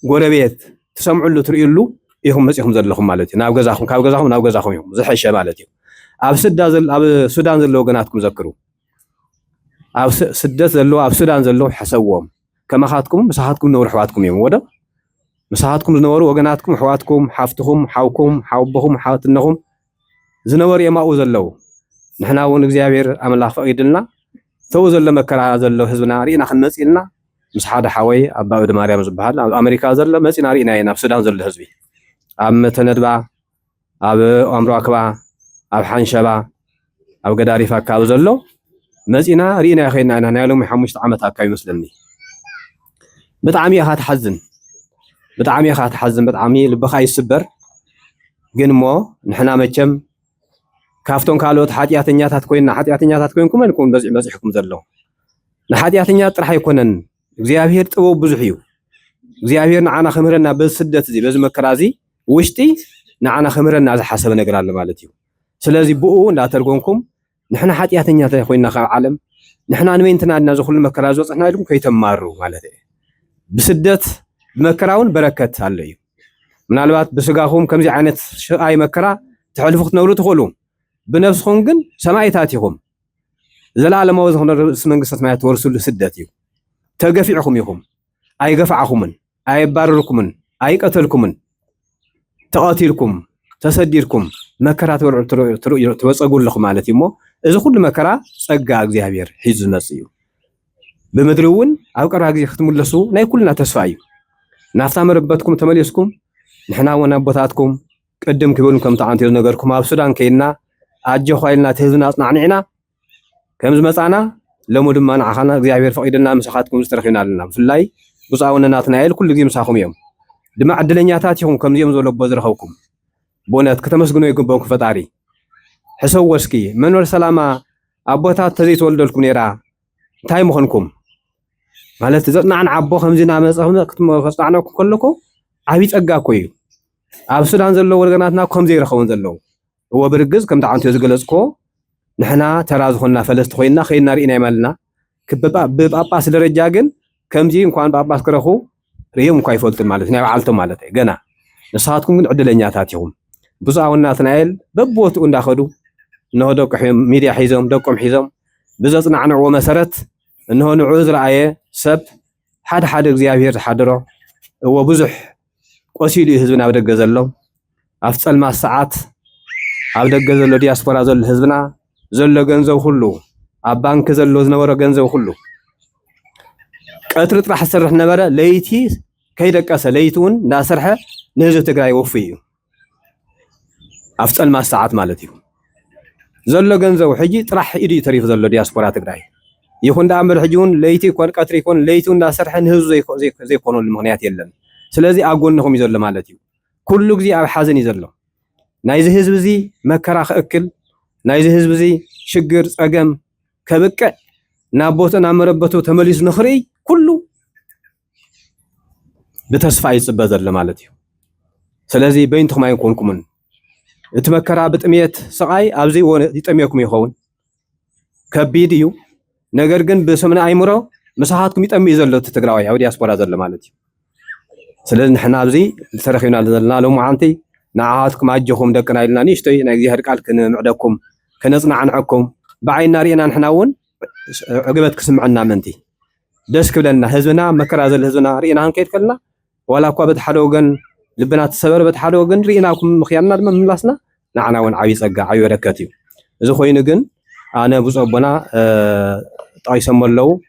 ጎረቤት ተሰምዑሉ ትርእሉ ኢኹም መጽኹም ዘለኹም ማለት እዩ ናብ ገዛኹም ካብ ገዛኹም ናብ ገዛኹም ኢኹም ዝሕሸ ማለት እዩ ኣብ ሱዳን ዘሎ ወገናትኩም ዘክሩ ኣብ ስደት ዘሎ ኣብ ሱዳን ዘሎ ሓሰብዎም ከመኻትኩም መሳኻትኩም ነውር ሕዋትኩም እዮም ወደ መሳኻትኩም ዝነበሩ ወገናትኩም ሕዋትኩም ሓፍትኩም ሓውኩም ሓውቦኩም ሓውትነኩም ዝነበሩ የማኡ ዘለው نحنا ون እግዚአብሔር አምላኽ ፈቂድልና ተው ዘሎ መከራ ዘሎ ህዝብና ሪኢና ክንመጽኢልና ምስ ሓደ ሓወይ ኣባ ወዲ ማርያም ዝበሃል ኣብ ኣሜሪካ ዘሎ መጽኢና ሪኢና ኢና ኣብ ሱዳን ዘሎ ህዝቢ ኣብ መተነድባ ኣብ ኣምራክባ ኣብ ሓንሸባ ኣብ ገዳሪፍ ኣካባቢ ዘሎ መጽኢና ሪኢና ይኸይና ኢና ናይ ሎሚ 5 ዓመት ኣካባቢ ይመስለኒ ብጣዕሚ ኢኻ ትሓዝን ብጣዕሚ ልብኻ ይስበር ግን ሞ ንሕና መቸም ካፍቶም ካልኦት ሓጢያተኛታት ኮይንኩም እንኩም በዚሕኩም ዘሎ ንሓጢያተኛ ጥራሕ ኣይኮነን እግዚአብሔር ጥበብ ብዙሕ እዩ እግዚአብሔር ንዓና ክምህረና በስደት እዚ በዚ መከራ እዚ ውሽጢ ንዓና ክምህረና ዝሓሰበ ነገር አለ ማለት እዩ ስለዚ ብኡ እንዳተርጎምኩም ንሕና ሓጢያተኛታት ኮይንና ካብ ዓለም ንሕና ንመንትና ድና ዝኹሉ መከራ ዝወፅና ኢልኩም ከይተማሩ ማለት እዩ ብስደት ብመከራውን በረከት አለ እዩ ምናልባት ብስጋኹም ከምዚ ዓይነት ሽቃይ መከራ ትሕልፉ ክትነብሩ ትኽእሉ بنفسهم جن سمايتاتهم زلالمو زخنا منغسة ما تورثوا لسدت يو تغفعكم يهم اي غفعكم اي بارركم اي قتلكم تقاتلكم تسديركم مكرات توصقوا لكم معناتي مو اذا كل مكرا صقا እግዚአብሔር ሒዙ ነጽዩ በመድረውን ኣብ ቀራ ግዜ ክትምለሱ ናይ ኩልና ተስፋ እዩ ናፍታመረበትኩም ተመለስኩም ንሕና ወና ቦታትኩም ቀደም ክበሉን ከም ተዓንተ ነገርኩም ኣብ ሱዳን ከይና ኣጀ ኾይልና ተህዝና ጽናዕኒዕና ከምዝ መጻና ለሙድማ ንዓኻና እግዚአብሔር ፈቂድና መስኻትኩም ዝተረኺናልና ብፍላይ ብጻውነናትና ይል ኩሉ ግዜ ምሳኹም እዮም ድማ ዕድለኛታት ይኹም ከምዚኦም ዘለቦ ዝረኸብኩም ቦነት ከተመስግኑ ይግባውኩም ፈጣሪ ሕሰብ ወስኪ መንበር ሰላማ ኣቦታት ተዘይተወልደልኩም ነራ እንታይ ምኾንኩም ማለት ዘጽናዕን ዓቦ ከምዚና መጽኹም ክትመጽናዕነኩም ከለኩ ዓቢ ጸጋ እኮ እዩ ኣብ ሱዳን ዘለዎ ወገናትና ከምዚ ይረኸቡን ዘለዉ وبرجز كم تعانت يزجلسكو نحنا تراز خلنا فلست خوينا خينا رينا يملنا باباس درجاجن كم جي إنكوان باباس كرخو ريهم كايفولت مالت نيا عالتو مالت جنا نصاتكم من عدلنيا تاتيهم بزاونا ثنائل ببوت ونداخدو إنه دوك ميديا حيزم دوكم حيزم بزاتنا عن ومسرت إنه نعوذ رأيه سب حد زيابير حدره هو بزح قصيدي هزبنا بدك جزلو أفصل مع الساعات ኣብ ደገ ዘሎ ዲያስፖራ ዘሎ ህዝብና ዘሎ ገንዘብ ሁሉ ኣብ ባንክ ዘሎ ዝነበረ ገንዘብ ሁሉ ቀትሪ ጥራሕ ሰርሕ ነበረ ለይቲ ከይደቀሰ ለይቱን እንዳሰርሐ ንህዝብ ትግራይ ወፍ እዩ ኣብ ጸልማ ሰዓት ማለት እዩ ዘሎ ገንዘብ ሕጂ ጥራሕ ኢዱ ተሪፍ ዘሎ ዲያስፖራ ትግራይ ይኹን ዳኣምር ሕጂውን ለይቲ ኮን ቀትሪ ኮን ለይቱ እንዳሰርሐ ንህዝብ ዘይኮነሉ ምክንያት የለን ስለዚ ኣጎንኩም እዩ ዘሎ ማለት እዩ ኩሉ ግዜ ኣብ ሓዘን እዩ ዘሎ ናይዚ ህዝብ እዚ መከራ ክእክል ናይዚ ህዝብ እዚ ሽግር ጸገም ከብቅዕ ናቦተና መረበቱ ተመሊሱ ንኽርኢ ኩሉ ብተስፋ ይጽበ ዘሎ ማለት እዩ ስለዚ በይንትኩም ኣይኮንኩምን እቲ መከራ ብጥሜት ስቃይ ኣብዚ ይጠምየኩም ይኸውን ከቢድ እዩ ነገር ግን ብሰምና ኣይምሮ መሳሓትኩም ይጠምይ ዘሎ እቲ ትግራዋይ ኣብ ዲያስፖራ ዘሎ ማለት እዩ ስለዚ ንሕና ኣብዚ ተረኺብና ዘለና ሎሙ ዓንቲ نعاتكم أجهم دكنا إلنا نيشتي نجزي هالقال كن معدكم كنصنع عنكم بعينا رينا نحناون عقبتك سمعنا منتي دسك لنا هزنا مكراز الهزنا رينا هنكيت كلنا ولا قوة حلوجن لبنات السبر بتحلوجن ريناكم مخيارنا من ملاسنا نعناون عايز أرجع عيو ركاتي إذا خوين جن أنا بوز أبنا طايسم اللو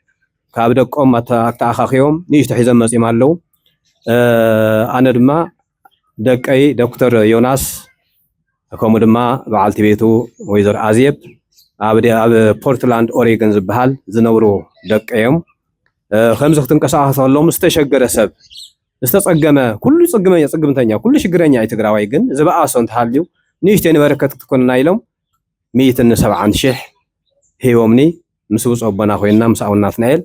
كابدكم تأخيهم نيشتي حزم مسيم اللو أنا دما دكاي دكتور يوناس كومو دما بعلتي بيتو ويزر ازيب ابدي اب بورتلاند اوريغن زبحال زنورو دكايم خمس وقت انقساهم استشجر سب استصقمه كل يصقمتنيا كل شجرنيا يتغراوي جن زبا سنت حاليو نيشتين بركت تكون نايلم 170 شح هيومني مسوس ابنا خوينا مساونا نايل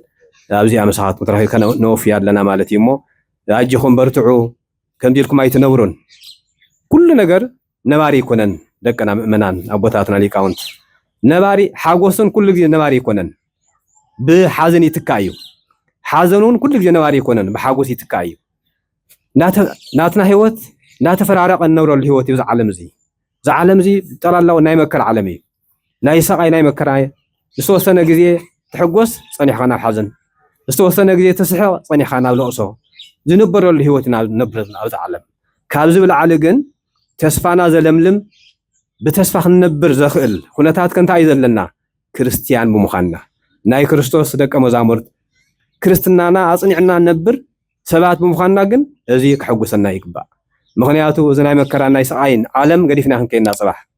ابزي امسحات متراهي كان نوف يالنا مالتي مو اجيكم برتعو كم ديركم أي تنورون كل نجار نباري كونن دكنا منان أبوتاتنا ليكاونت نباري حاجوسن كل جزء نباري كونن بحزن يتكايو حزنون كل جزء نباري كونن بحاجوس يتكايو ناتنا هوت ناتفرارق النور اللي هو تيوز عالم زي ترى الله نايم كر عالمي نايسق أي نايم كراي استوصلنا جزء تحجوس صني خنا حزن استوصلنا جزء تسحق صني خنا ولقصو زنبر اللي هو تنال نبرز على العالم كابز بالعالجن تسفانا زلملم بتسفخ النبر زخل كنتات كنت عايز لنا كريستيان بمخنا ناي كريستوس دق مزامرت كريستنانا اصنعنا نبر سبات بمخنا جن ازي كحغسنا يقبا مخنياتو زناي مكرا ناي سعين عالم قديفنا كنكينا صباح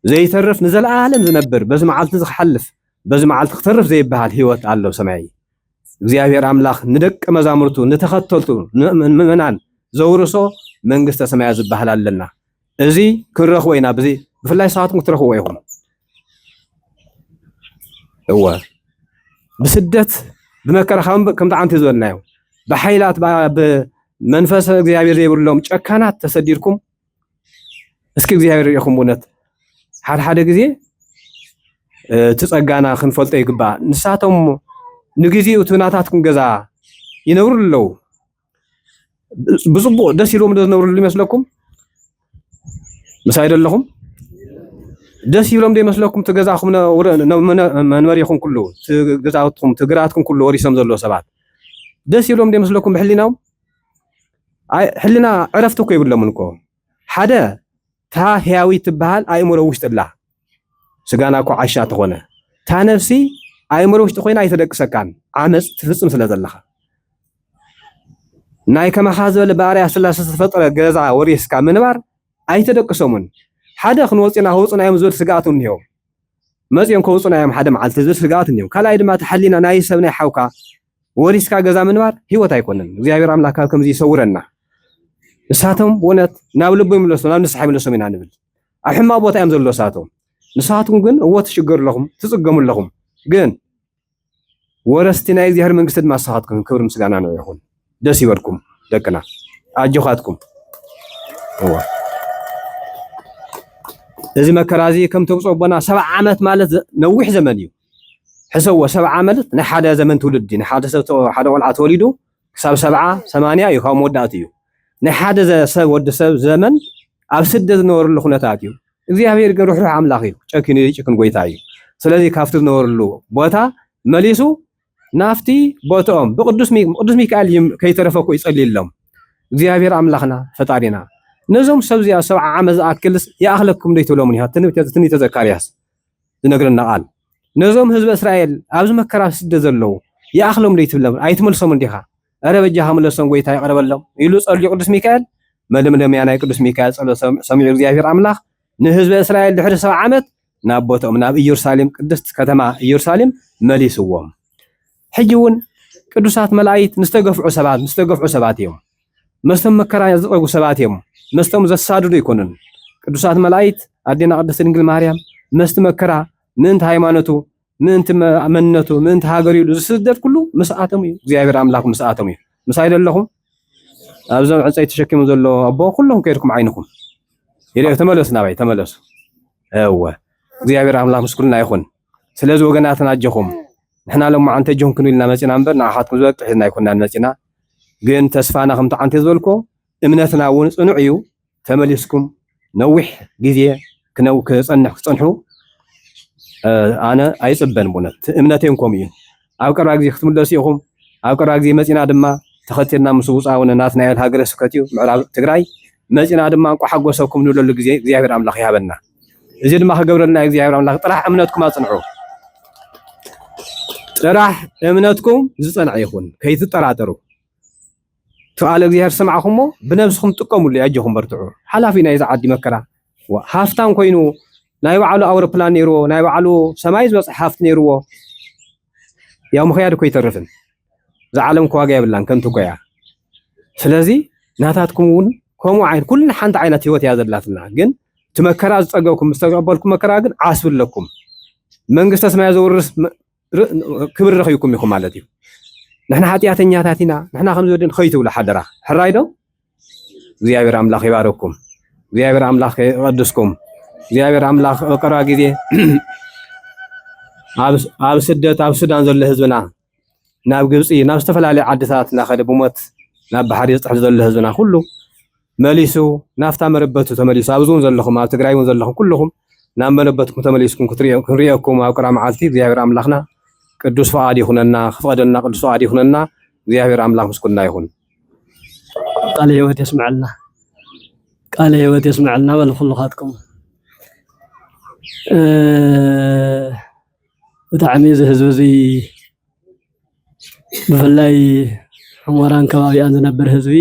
زي ترف نزل عالم زنبر بز معلت زحلف بز معلت ترف زي بحال هيوت الله سمعي እግዚአብሔር አምላኽ ንደቀ መዛሙርቱ ንተኸተልቱ ምእመናን ዘውርሶ መንግስተ ሰማያት ዝበሃል ኣለና እዚ ክረኽቦ ኢና በዚ ብፍላይ ሰዓትኩም ትረኽቦ ይኹም እወ ብስደት ብመከራ ከም ጣዓንቲ ዝበልናዮ ብሓይላት ብመንፈስ እግዚአብሔር ዘይብሎም ጨካናት ተሰዲድኩም እስኪ እግዚአብሔር ይኹም እውነት ሓደ ግዜ ትጸጋና ክንፈልጦ ይግባእ ንሳቶም ንግዚኡ ትናታትኩም ገዛ ይነብሩ ኣለው ብጽቡቕ ደስ ኢሎም ዝነብሩ ይመስለኩም ምሳይ ደለኹም ደስ ኢሎም ይመስለኩም ትገዛኹም መንበሪኹም ኩሉ ትገዛውትኩም ትግራትኩም ኩሉ ወሪሶም ዘሎ ሰባት ደስ ኢሎም ይመስለኩም ብሕሊናው ኣይ ሕሊና ዕረፍቲ እኮ ይብሎምን እኮ ሓደ ታ ህያዊ ትበሃል ኣእምሮ ውሽጢ ኣላ ስጋና እኮ ዓሻ ተኾነ ታ ነፍሲ ኣእምሮ ውሽጢ ኮይና ኣይተደቅሰካን ዓመፅ ትፍጽም ስለ ዘለኻ ናይ ከመኻ ዝበለ ባርያ ስላሴ ዝተፈጠረ ገዛ ወሪስካ ምንባር ኣይተደቅሶምን ሓደ ክንወፅና ህውፅና እዮም ዝብል ስጋኣት እንሄው መፅኦም ከውፅና እዮም ሓደ መዓልቲ ዝብል ስጋኣት እንሄው ካልኣይ ድማ ተሓሊና ናይ ሰብ ናይ ሓውካ ወሪስካ ገዛ ምንባር ህይወት ኣይኮነን እግዚአብሔር ኣምላክ ከምዚ ይሰውረና ንሳቶም ወነት ናብ ልቦ ይምለሱ ናብ ንስሓ ይምለሱ ኢና ንብል ኣብ ሕማቕ ቦታ እዮም ዘሎ ሳቶም ንሳቶም ግን እዎ ትሽገሩ ኣለኹም ትጽገሙ ኣለኹም ግን ወረስቲ ናይ እግዚአብሔር መንግስት ድማ ንስኻትኩም ክብሪ ምስጋና ነው ይኹን ደስ ይበልኩም ደቅና ኣጆኻትኩም እዋ እዚ መከራዚ ከም ተብጾቦና 70 ዓመት ማለት ነዊሕ ዘመን እዩ ሕሰዎ 70 ዓመት ናይ ሓደ ዘመን ትውልድ ናይ ሓደ ሰብ ሓደ ቆልዓ ተወሊዱ ክሳብ 70 80 እዩ ካብ መወዳእት እዩ ናይ ሓደ ሰብ ወዲ ሰብ ዘመን ኣብ ስደት ዝነበረሉ ኩነታት እዩ እግዚአብሔር ግን ሩሕሩሕ ኣምላኽ እዩ ጨኪኑ ይጭክን ጎይታ እዩ ስለዚ ካብቲ ዝነበረሉ ቦታ መሊሱ ናፍቲ ቦታኦም ብቅዱስ ሚካኤል ከይተረፈኩ ይጸልይሎም እግዚአብሔር ኣምላኽና ፈጣሪና ነዞም ሰብዚያ 70 ዓመት ዝኣክልስ ይኣኽለኩም ደይትብሎም ይሃ ትንቢተ ዘካርያስ ዝነግረና ቃል ነዞም ህዝቢ እስራኤል ኣብዚ መከራ ስደት ዘለው ይኣኽሎም ደይትብሎም ኣይትመልሶም እንዲኻ ኣረ በጃኻ መለሶም ጎይታ ይቀርበሎም ኢሉ ጸልዩ ቅዱስ ሚካኤል መደምደምያ ናይ ቅዱስ ሚካኤል ጸሎት ሰሚዑ እግዚአብሔር ኣምላኽ ንህዝቢ እስራኤል ድሕሪ 70 ዓመት ናብ ቦታኦም ናብ ኢየሩሳሌም ቅድስት ከተማ ኢየሩሳሌም መሊስዎም ሕጂ እውን ቅዱሳት መላእክት ንስተገፍዑ ሰባት እዮም መስቶም መከራ ዝጸጉ ሰባት እዮም መስቶም ዘሳድዱ ይኮኑን ቅዱሳት መላእክት ኣዴና ቅድስት ድንግል ማርያም መስቲ መከራ ምእንቲ ሃይማኖቱ ምእንቲ መንነቱ ምእንቲ ሃገሩ ዝስደት ኩሉ መስኣቶም እዩ እግዚአብሔር ኣምላኽ መስኣቶም እዩ ምሳይ ደለኹም ኣብዞም ዕንፀይቲ ተሸኪሙ ዘሎ ኣቦ ኩሎም ከይድኩም ዓይንኩም ይሬ ተመለሱ ናባይ ተመለሱ እወ እግዚአብሔር ኣምላኽ ምስኩልና ይኹን ስለዚ ወገናትና ኣጀኹም ንሕና ሎማ አንተ ጆን ክንልና መጽና እምበር ንኣኻትኩም ዝበቅሕ ሒዝና ይኮናን መጽና ግን ተስፋና ከምቲ ዓንተ ዝበልኮ እምነትና እውን ጽኑዕ እዩ ተመሊስኩም ነዊሕ ግዜ ክጸንሑ ኣነ ኣይጽበን ብእውነት እምነተይን ከምኡ እዩ ኣብ ቀረባ ግዜ ክትምለሱ ኢኹም ኣብ ቀረባ ግዜ መጽና ድማ ተኸቲልና ምስ ውፃውን ናትናኤል ሃገረ ስብከት እዩ ምዕራብ ትግራይ መጽና ድማ እንቋ ሓጎሰኩም ንብለሉ ግዜ እግዚአብሔር ኣምላኽ ይሃበና እዚ ድማ ክገብረልና እግዚአብሔር ኣምላኽ ጥራሕ እምነትኩም ኣጽንዑ ጥራሕ እምነትኩም ዝጸንዕ ይኹን ከይትጠራጠሩ ተቃለ እግዚአብሔር ሰማዕኹምሞ ብነብስኩም ጥቀሙሉ ያጀኹም በርትዑ ሓላፊ ናይ ዝዓዲ መከራ ሃፍታም ኮይኑ ናይ ባዕሉ ኣውሮፕላን ነይርዎ ናይ ባዕሉ ሰማይ ዝበፅሕ ሃፍቲ ነይርዎ ያው ምኽያድ እኮ ይተርፍን ዝዓለም ዋጋ የብላን ከንቱ ኮያ ስለዚ ናታትኩም እውን ከምኡ ዓይን ኩልና ሓንቲ ዓይነት ህይወት እያ ዘላትና ግን ትመከራ ዝፀገብኩም ዝተቀበልኩም መከራ ግን ዓስብለኩም መንግስተ ሰማይ ዘውርስ ክብር ረኺብኩም ኢኹም ማለት እዩ ንሕና ሓጢአተኛታት ኢና ንሕና ከም ዝወድን ኸይትብሉ ሓደራ ሕራይ ዶ እግዚአብሔር ኣምላኽ ይባረኩም እግዚአብሔር ኣምላኽ ይቀድስኩም እግዚአብሔር ኣምላኽ ቀረባ ግዜ ኣብ ስደት ኣብ ሱዳን ዘሎ ህዝብና ናብ ግብፂ ናብ ዝተፈላለዩ ዓድታት እናኸደ ብሞት ናብ ባሕሪ ዝጥሕል ዘሎ ህዝብና ኩሉ መሊሱ ናፍታ መረበቱ ተመሊሱ ኣብዚ እውን ዘለኹም ኣብ ትግራይ እውን ዘለኹም ኩልኹም ናብ መረበትኩም ተመሊስኩም ክንሪአኩም ኣብ ቀረባ መዓልቲ እግዚአብሔር ኣምላኽና ቅዱስ ፈቃድ ይኹነና ክፍቀደልና ቅዱስ ፈቃድ ይኹነና እግዚአብሔር ኣምላኽ ምስኩልና ይኹን ቃል ህይወት ይስምዓልና በልኩልኻትኩም ብጣዕሚ ህዝብ እዚ ብፍላይ ሕሞራን ከባቢኣን ዝነብር ህዝቢ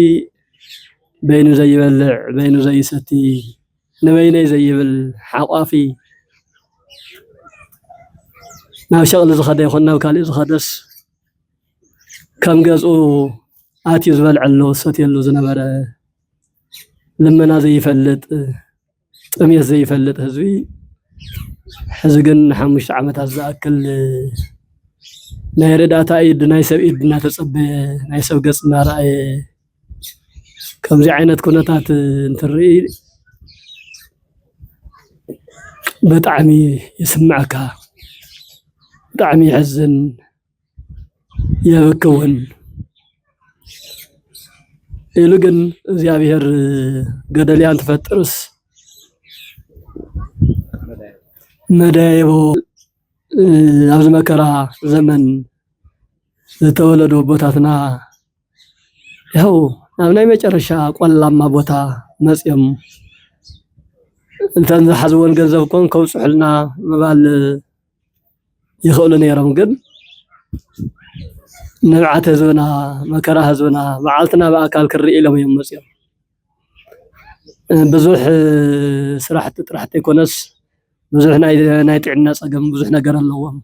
በይኑ ዘይበልዕ በይኑ ዘይሰቲ ንበይነይ ዘይብል ሓቋፊ ናብ ሸቕሊ ዝኸደ ይኹን ናብ ካሊእ ዝኸደስ ከም ገዝኡ ኣትዩ ዝበልዐሉ ዝሰትየሉ ዝነበረ ልመና ዘይፈልጥ ጥምየት ዘይፈልጥ ህዝቢ ሕዚ ግን 5 ዓመታት ዝኣክል ናይ ረዳእታ ኢድ ናይ ሰብ ኢድ እናተፀበየ ናይ ሰብ ገጽ እናረኣየ ከምዚ ዓይነት ኩነታት እንትርኢ ብጣዕሚ ይስምዓካ ብጣዕሚ ይሕዝን የብክውን ኢሉ ግን እግዚአብሔር ገደልያን ትፈጥርስ መዳይቦ ኣብዚ መከራ ዘመን ዝተወለዱ ቦታትና ያው ናብ ናይ መጨረሻ ቆላማ ቦታ መጽዮም እንተን ዝሓዝወን ገንዘብ ኮን ከውፅሑልና ምባል ይኽእሉ ነይሮም ግን ንብዓት ህዝብና መከራ ህዝብና በዓልትና በኣካል ክርኢ ኢሎም እዮም መጽዮም ብዙሕ ስራሕቲ ጥራሕቲ ኣይኮነስ ብዙሕ ናይ ጥዕና ፀገም ብዙሕ ነገር ኣለዎም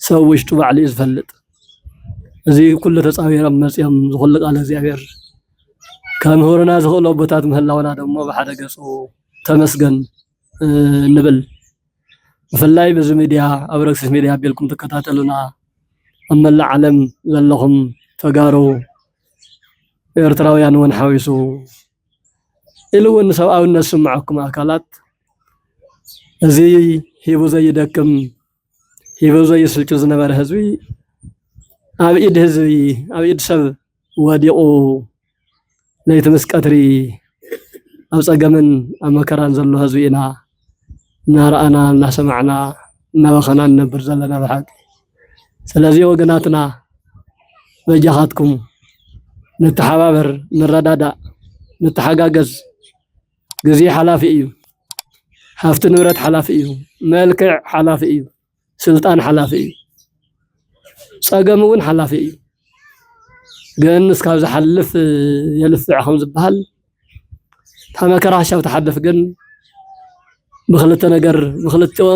ሰብ ውሽጡ ባዕሉ እዩ ዝፈልጥ እዚ ኩሉ ተፃዊሮም መጽዮም ዝኹሉ ቃል እግዚአብሔር ከም ህሩና ዝኽእሎ ቦታት ምህላውና ደሞ ብሓደ ገጹ ተመስገን ንብል ብፍላይ በዚ ሚድያ ኣብ ረክሲስ ሚድያ ኣቢልኩም ትከታተሉና ኣብ መላእ ዓለም ዘለኹም ተጋሩ ኤርትራውያን እውን ሓዊሱ ኢሉ እውን ሰብኣውነት ዝስምዐኩም ኣካላት እዚ ሂቡ ዘይደክም ሂቡ ዘይስልቹ ዝነበረ ህዝቢ ኣብ ኢድ ህዝቢ ኣብ ኢድ ሰብ ወዲቑ ለይቲ ምስ ቀትሪ ኣብ ፀገምን ኣብ መከራን ዘሎ ህዝቢ ኢና እናረኣና እናሰማዕና እናበኸና ንነብር ዘለና ብሓቂ ስለዚ ወገናትና በጃኻትኩም ንተሓባበር ንረዳዳእ ንተሓጋገዝ ግዜ ሓላፊ እዩ ሃፍቲ ንብረት ሓላፊ እዩ መልክዕ ሓላፊ እዩ ስልጣን ሓላፊ እዩ ፀገም እውን ሓላፊ እዩ ግን እስካብ ዝሓልፍ የልፍዕ ከም ዝበሃል تا مكره شاف تحدث جن بخلت نجر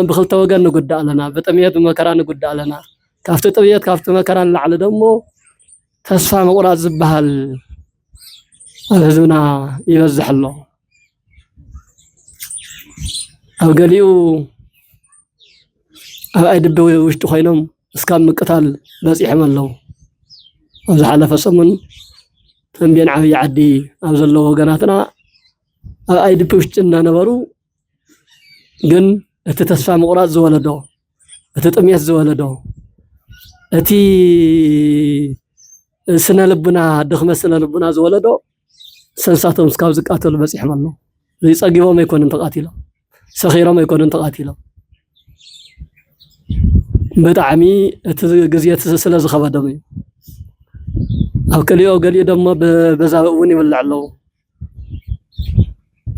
بخلت وجن نقد علينا بتأميات مكران نقد علينا كافت طبيعت كافت مكران على دمه تصفى مقرات زبها الهزونا يوزح الله أو قاليو أو أيدبوا وش تخينهم اسكان مقتال بس يحمل له أو زحلة فصمن تنبين عفي عدي أو زلوا وجناتنا أيدبوا وش تنا نبرو جن تتصفى مقرات زولدو تتأميز زولدو أتي سنة لبنا دخمة سنة لبنا زولدو سنساتهم سكاو زكاتل بس يحمل له زي صاقبوا ما يكون انتقاتله سخيرا ما يكون انتقاتله بتعمي تجزيات سلسلة زخبادمي أو كليو قالي دم بزاوني ولا الله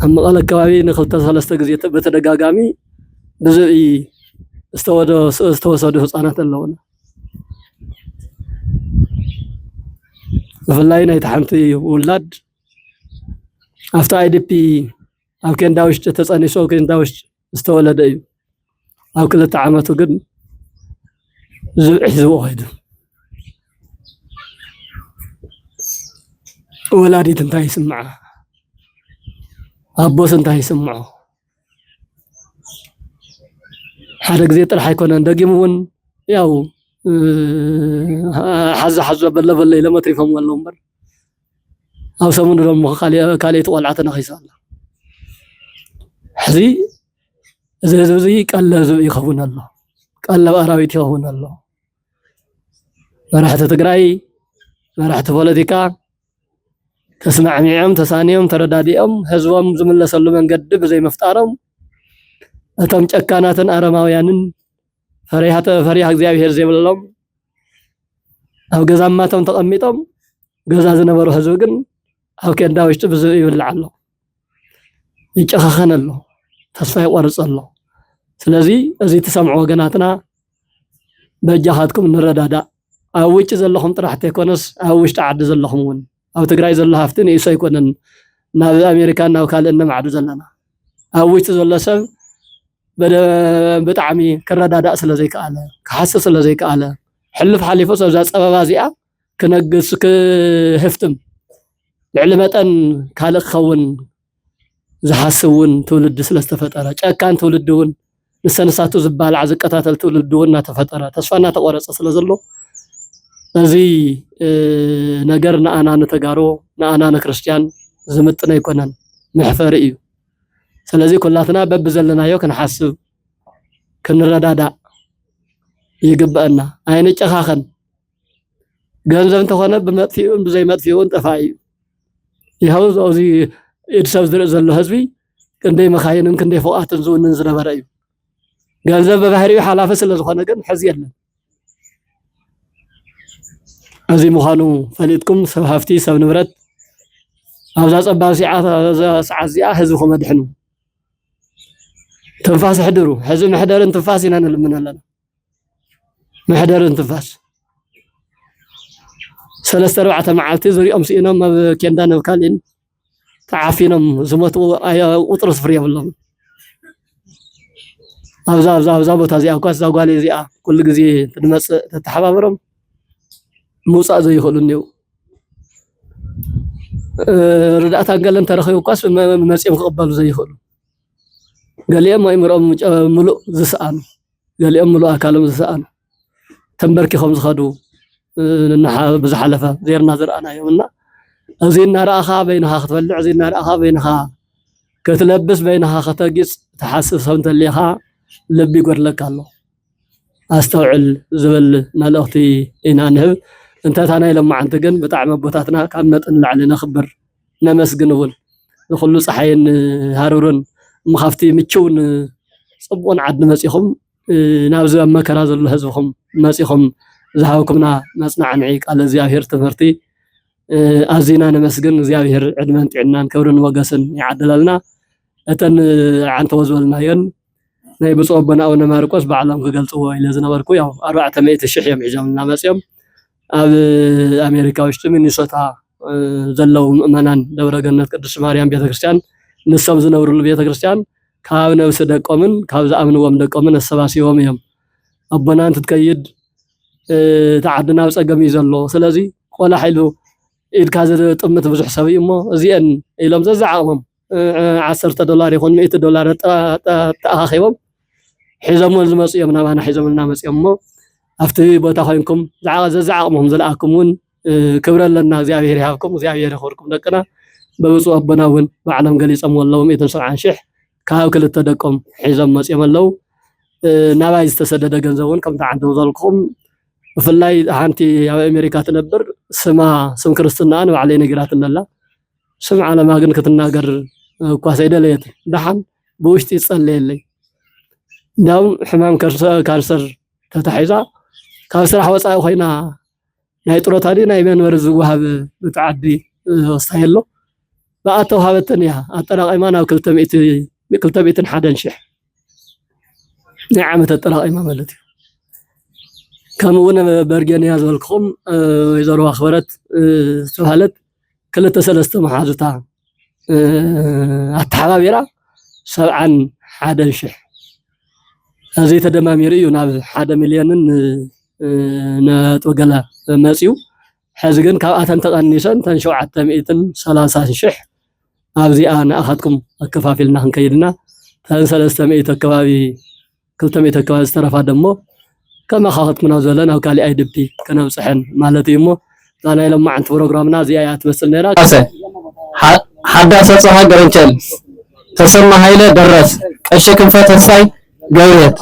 أما قال كوابي نخلت ثلاثة جزيات بتدقاقامي بزي استوى صانات اللون فلاين يتحمتي ولاد أفتح IDP أو كان داوش تتصاني سو كان داوش استولد أيو أو كل تعامته قد زو واحد ولادي تنتهي سمعه أبو تنتهي سمعه حرق زي طرح يكون دقيمون ياو حز بلا بلا لما تريفهم ولا مبر أو سمون لهم كالي تولعتنا خيسان حزي زي قال زي يخافون الله قال أراويت يخافون الله مرحت تقرأي مرحت بوليتيكا تسمع معهم تسانيهم ترداديهم هزوهم زمن لسلو من قد بزي مفتارهم أتم جكاناتن أرماويانن فريحة እግዚአብሔር ዘይብሎም ኣብ ገዛማቶም ተቐሚጦም ገዛ ዝነበሩ ህዝብ ግን ኣብ ኬንዳ ውሽጢ ብዙ ይብልዕ ኣሎ ይጨኻኸን ኣሎ ተስፋ ይቆርጽ ኣሎ ስለዚህ እዚ ተሰምዑ ወገናትና በጃኻትኩም ንረዳዳ ኣብ ውጭ ዘለኹም ጥራሕቲ ኣይኮነስ ኣብ ውሽጢ ዓዲ ዘለኹም እውን ኣብ ትግራይ ዘሎ ሃፍቲ ንእሱ ኣይኮነን ናብ ኣሜሪካ ናብ ካልእ እነማዕዱ ዘለና ኣብ ውሽጢ ዘሎ ሰብ ብጣዕሚ ክረዳዳእ ስለ ዘይከኣለ ክሓስብ ስለ ዘይከኣለ ሕልፍ ሓሊፉ ኣብዛ ፀበባ እዚኣ ክነግስ ክህፍትም ልዕሊ መጠን ካልእ ክኸውን ዝሓስብ እውን ትውልዲ ስለ ዝተፈጠረ ጨካን ትውልዲ እውን ንሰንሳቱ ዝባልዕ ዝቀታተል ትውልዲ እውን እናተፈጠረ ተስፋ እናተቆረፀ ስለ ዘሎ እዚ ነገር ንኣና ንተጋሩ ንኣና ንክርስቲያን ዝምጥን ኣይኮነን መሕፈሪ እዩ ስለዚ ኩላትና በብ ዘለናዮ ክንሓስብ ክንረዳዳእ ይግበአና ኣይንጨኻኸን ገንዘብ እንተኾነ ብመጥፊኡን ብዘይመጥፊኡን ጠፋኢ እዩ ይኸው እዚ ኢድ ሰብ ዝርኢ ዘሎ ህዝቢ ክንደይ መኻይንን ክንደይ ፎቃትን ዝውንን ዝነበረ እዩ ገንዘብ በባህሪኡ ሓላፊ ስለ ዝኾነ ግን ሕዚ የለን እዚ ምዃኑ ፈሊጥኩም ሰብ ሃፍቲ ሰብ ንብረት ኣብዛ ፀባብ ሰዓት እዚኣ ህዝብኩም ኣድሕኑ ትንፋስ ሕድሩ ሕዚ ምሕደርን ትንፋስ ኢና ንልምን ኣለና ምሕደርን ትንፋስ 3-4 መዓልቲ ዝሪኦም ስኢኖም ኣብ ኬንዳ ናብ ካልእን ተዓፊኖም ዝሞቱ ቁጥሪ ስፍሪ የብሎም ኣብዛ ቦታ እዚኣ እኳ እዛ ጓል እዚኣ ኩሉ ግዜ ትመፅእ ተተሓባብሮም ምውፃእ ዘይኽእሉ እኒው ርዳእታ ገለን ተረኺቡ እኳስ መፂኦም ክቕበሉ ዘይኽእሉ ገሊኦም ኣእምሮኦም ሙሉእ ዝሰኣኑ ገሊኦም ሙሉእ ኣካሎም ዝሰኣኑ ተንበርኪኾም ዝኸዱ ብዝሓለፈ ዜርና ዝረኣናዮም እና እዚ እናረኣኻ በይንኻ ክትበልዕ እዚ እናረኣኻ በይንኻ ክትለብስ በይንኻ ከተጊፅ ተሓስብ ሰብ እንተልይኻ ልቢ ይጎድለካ ኣሎ ኣስተውዕል ዝብል መልእኽቲ ኢና ንህብ እንተታ ናይ ሎማዓንቲ ግን ብጣዕሚ ኣቦታትና ካብ መጠን ላዕሊ ነኽብር ነመስግን እውን ዝኩሉ ፀሓይን ሃሩርን ምኻፍቲ ምችውን ፅቡቕን ዓዲ መፂኹም ናብዚ ኣብ መከራ ዘሎ ህዝብኹም መፂኹም ዝሃብኩምና መፅናዕንዒ ቃል እግዚኣብሔር ትምህርቲ ኣዝና ነመስግን እግዚኣብሔር ዕድመን ጥዕናን ክብርን ሞገስን ይዓድለልና እተን ዓንተዎ ዝበልናዮን ናይ ብፁዕ ኣቦና ኣቡነ ማርቆስ ባዕሎም ክገልፅዎ ኢለ ዝነበርኩ ያው 400,000 እዮም ሒዞምና መፅኦም ኣብ ኣሜሪካ ውሽጢ ሚኒሶታ ዘለው ምእመናን ደብረ ገነት ቅድስት ማርያም ቤተክርስትያን ንሶም ዝነብሩሉ ቤተክርስትያን ካብ ነብሲ ደቆምን ካብ ዝኣምንዎም ደቆምን ኣሰባሲቦም እዮም ኣቦና እንትትከይድ ተዓዲ ናብ ፀገም እዩ ዘሎ ስለዚ ቆላ ሓይሉ ኢድካ ዝጥምት ብዙሕ ሰብ እዩ እሞ እዚአን ኢሎም ዘዘዓቕሞም $10 ይኹን $100 ተኣኻኺቦም ሒዞምዎን ዝመፁ እዮም ናባና ሒዞምልና መፅኦም እሞ ኣብቲ ቦታ ኮይንኩም ዘዘዓቕሞም ዘለኣኩም እውን ክብረ ኣለና እግዚኣብሔር ይሃብኩም እግዚኣብሔር ይኽብርኩም ደቅና ብብፁዕ ኣቦና እውን ባዕሎም ገሊፆም ኣለዉ 170,000 ካብ ክልተ ደቆም ሒዞም መፅኦም ኣለዉ ናባይ ዝተሰደደ ገንዘብ እውን ከምቲ ዓንተ ዘልኩኹም ብፍላይ ሓንቲ ኣብ ኣሜሪካ ትነብር ስም ክርስትና ንባዕለይ ነጊራትና ኣላ ስም ዓለማ ግን ክትናገር እኳ ሰይደለየት ደሓን ብውሽጢ ይፀለየለይ እንዳውም ሕማም ካንሰር ተታሒዛ ካብ ስራሕ ወፃኢ ኮይና ናይ ጥሮታ ዲ ናይ መንበሪ ዝወሃብ ብትዓዲ ወስታየሎ በኣቶ ሃበተን እያ ኣጠራቒማ ናብ 201,000 ናይ ዓመት ኣጠራቒማ ማለት እዩ ከምኡውን በርጌንያ ዝበልክኹም ወይዘሮ ኣኽበረት ዝተባሃለት 2-3 መሓዙታ ኣተሓባቢራ 71,000 እዚ ተደማሚሩ እዩ ናብ 1,000,000 ነጥወገለ መፅዩ ሕዚ ግን ካብኣተን ተቐኒሰን 730,000 ኣብዚኣ ንኣኻትኩም ኣከፋፊልና ክንከይድና 300 ከባቢ 200 ከባቢ ዝተረፋ ደሞ كما خاطبنا زلنا او كالي اي دبي كنبصحن مالتي مو ዛና ለማዓንት ፕሮግራምና እዚያ ያትመስል ነራ حدث هاجر እንችል ተሰማ ኃይለ ደረስ ቀሽ ክንፈ ተስፋይ ገብረት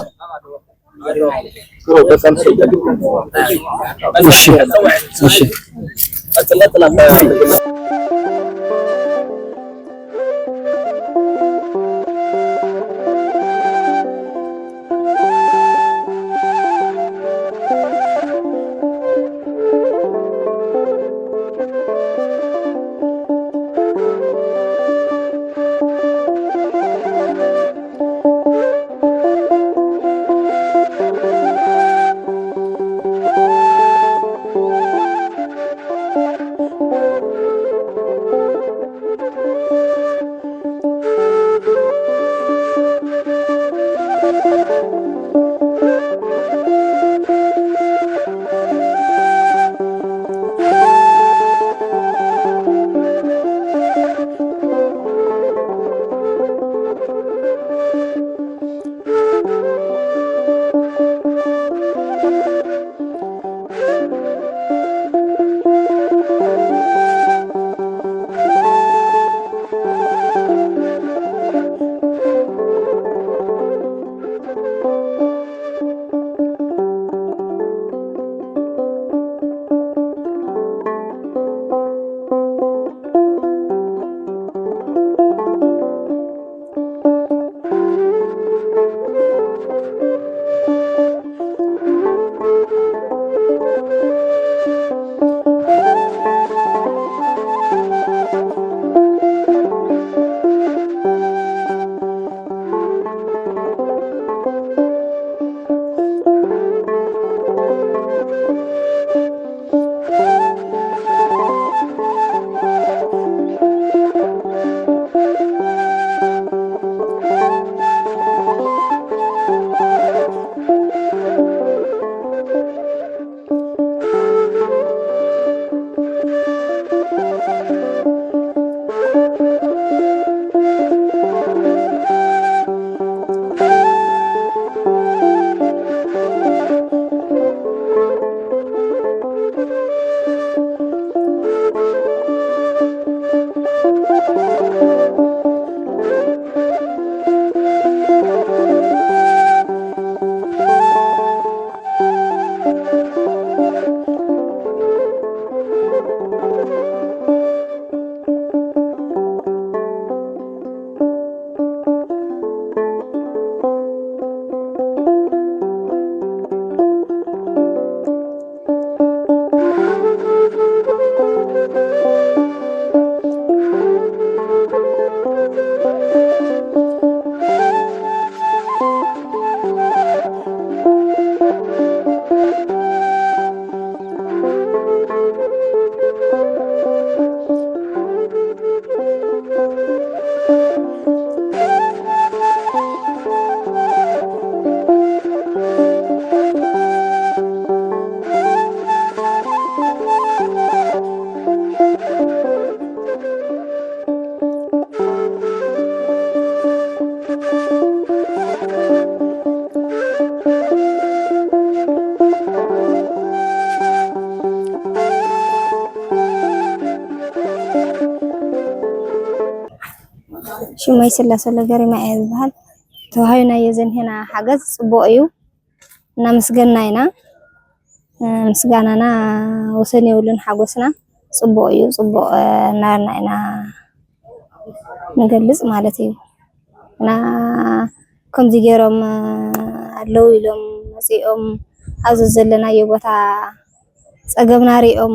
እሺ شماي سلاسل غريمة أيضا توهينا يزن هنا حجز بوئيو نمسجناينا مسجننا وسني ولن حجزنا بوئيو نارنا نجلس مالتي أنا كم زيجرم لويلم مسيئم عززلنا يبغى أجمع ريئم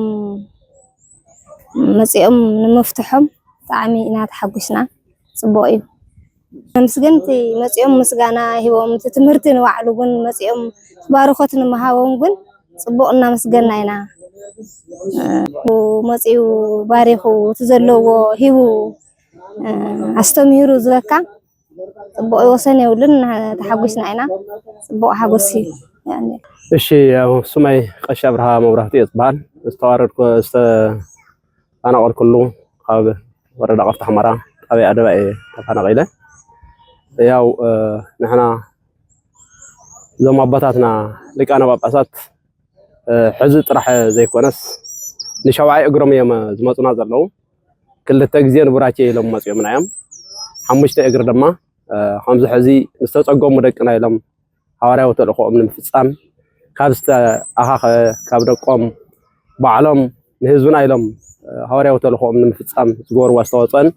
مسيئم نمفتحهم تعمي إنها تحجزنا بوئيو مسجنتي مسيئم مسجنا هو متمرتين وعلوبن مسيئم بارخوتنا مهاومبن صبوقنا مسجناينا ومسيئو بارخو تزلوا هيو أستميرو زكا صبوق وسنة ولن تحجزنا هنا صبوق حجزي يعني እሺ ያው ሱማይ ቀሻ ብርሃ መብራህቲ ይጽባል استوارد أنا أقول كله خاب ورد قفت حمرة أبي أدبا تفانا قيلة ያው نحنا زم أبطاتنا لك أنا بابسات حزب طرح زي كونس نشوعي أقرم يوم زماتنا زلوا كل التجزية براتي لهم مسيو من أيام حمشت أقر دما خمسة حزي نستوعب مدكنا لهم حواري وتلقوا من الفصام كابست أخا كابدكم بعلم نهزونا لهم حواري وتلقوا من الفصام زور واستوطن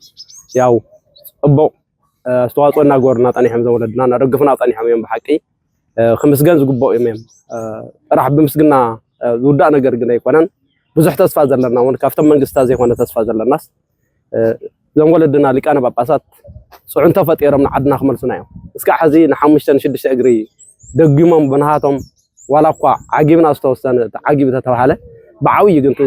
ያው أبو استوطننا جورنا تاني حمزة ولدنا نرجفنا تاني حميم بحكي خمس جنز جبوا يمين راح بمسجنا ودانا جرجنا يكونن بزح تصفى زلنا ونكافت من جستازي هون تصفى زلنا الناس زم ولدنا اللي كانوا بباسات صعون تفت يرمنا عدنا خمر سنايم اسكع حزين حمشتن شدش أجري دقيمهم بنهاتهم ولا قا عجيبنا استوستان عجيب تتوهله بعوي جنت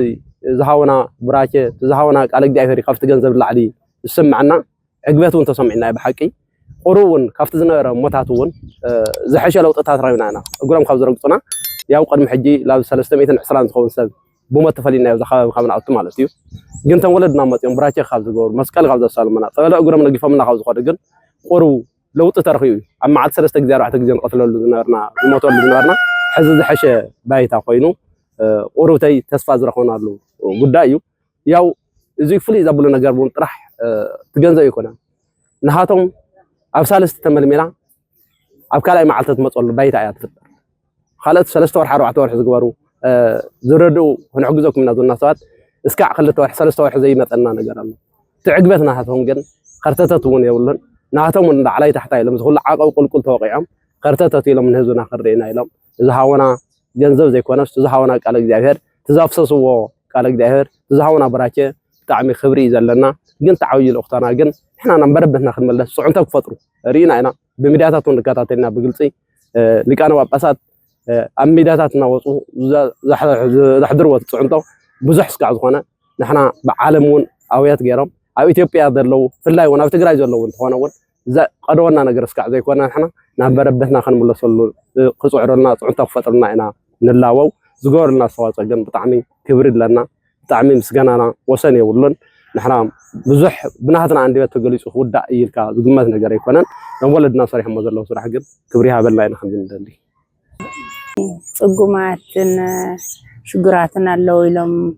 زهاونا براكة زهاونا على جدي في خفت جنزب العدي سمعنا عقبتون تسمعنا بحكي قرون كافت زنير متاتون زحش لو تتات راينا أنا أقولهم خبز رقصنا ياو قدم حجي لا 300 حصلان تخون سب بوما تفلينا زخا خمن عطم مالتيو جنت ولدنا مات يوم براكي خبز جور مسكال خبز سالمنا طلع أقولهم نجيب منا خبز خارجن قرو لو تترخيو أما عاد 3 جزيرة واحد جزيرة قتلوا زنيرنا الموتور زنيرنا حز زحش بايتا خوينو قرو تي تسفى زرخونا له قدايو ياو زي فلي زبلنا جربون طرح تجنزا يكونا نهاتهم أبسالست تملميلا أبكالا ما عطت مطول بايتا آيات فتر خالت 3 ور 4 ور حزقبرو زردو هنعجزوك من هذو الناسات اسكع خلت ور 3 ور زي مثلنا نجر الله تعجبتنا هاتهم جن خرتتتون يقولون نهاتهم من علي تحت لهم زغل عاقوا قل توقيعهم خرتتت لهم من هذونا خرينا لهم إذا هاونا جنزب زي كوناش تزهاونا قال جاهر تزافسسوا قال جاهر تزهاونا براكه تعمي خبري زلنا جن تعوي الأختنا جن إحنا نمبربنا خدمة الله صعنتك فترة رينا أنا بمدياتنا نكاتاتنا بقلتي اللي كانوا ببسات أمدياتنا وصو زحدر وصعنتوا بزح سكع زخنا نحنا بعالمون أويات جرام أو إثيوبيا درلو في الله ونا بتجري زلو ونحنا ون قدرنا نجر سكع زي كنا نحنا نمبربنا خدمة الله صلوا قصعرنا صعنتك فترنا أنا نلاوو زجورنا صوات جن بتعمي كبرد لنا تعمي مسجننا وسني يقولون نحنا بزح بنهاتنا عندي بتقوليش خود دايلكا زجمات نجار يكونن ولدنا صريح ما زلوا صراحة جد كبريها بالله نخدم دلي صجماتنا شجراتنا اللويلم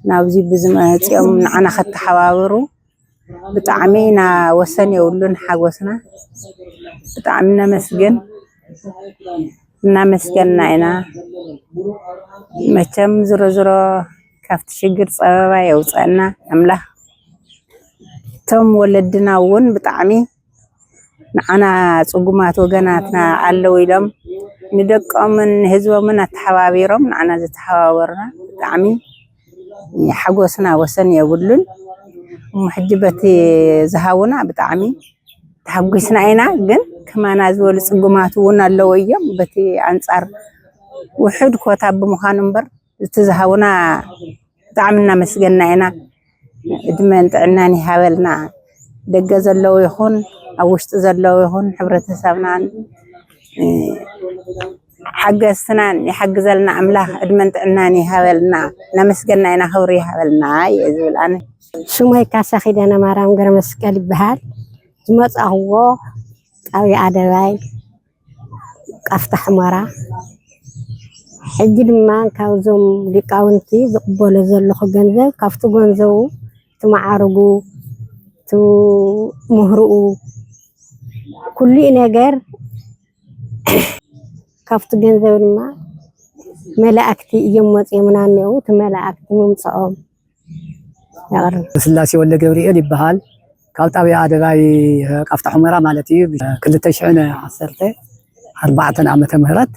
ناوزي بزمات يوم أنا خدت حوارو بتعمينا وسني يقولون حوسنا بتعمينا مسجن مسجننا هنا متم زرزرة كافت شجر صبايا يوصلنا أملا تم ولدنا ون بتعمي أنا صجمات وجناتنا على ويلم ندق من هزوا من التحوابيرم أنا زت حوارنا بتعمي حجوسنا وسن يقولون محجبتي زهاونا بتعمي تحجسنا هنا جن كمان أزول صجمات ون على ويم بتي أنصار وحد كتاب مخانبر تزهونا تعملنا مسجنا هنا إدمان تعناني حاولنا دق زلوا يخون أو وشت زلوا يخون حبرة سبنا حق السنان يحق زلنا أملا إدمان تعناني حاولنا نمسجنا هنا خوري حاولنا يزول أنا شو ما يكاسا خدنا مرام غير مسكال بحال جمعت أهو أو يعدواي أفتح مرة حجر ما كاوزم لقاونتي زقبل زلخ جنزب كافتو جنزو تمعارجو تو مهرؤ كل نجار كافت جنزب ما ملاكتي يوم يمنانيو تملاكتي ممصኦም يغرب سلاسي ولا جبريل يبهال كالت أبي عداي كافت حمرة مالتي كل تشعنا عصرته 4 عامة مهرت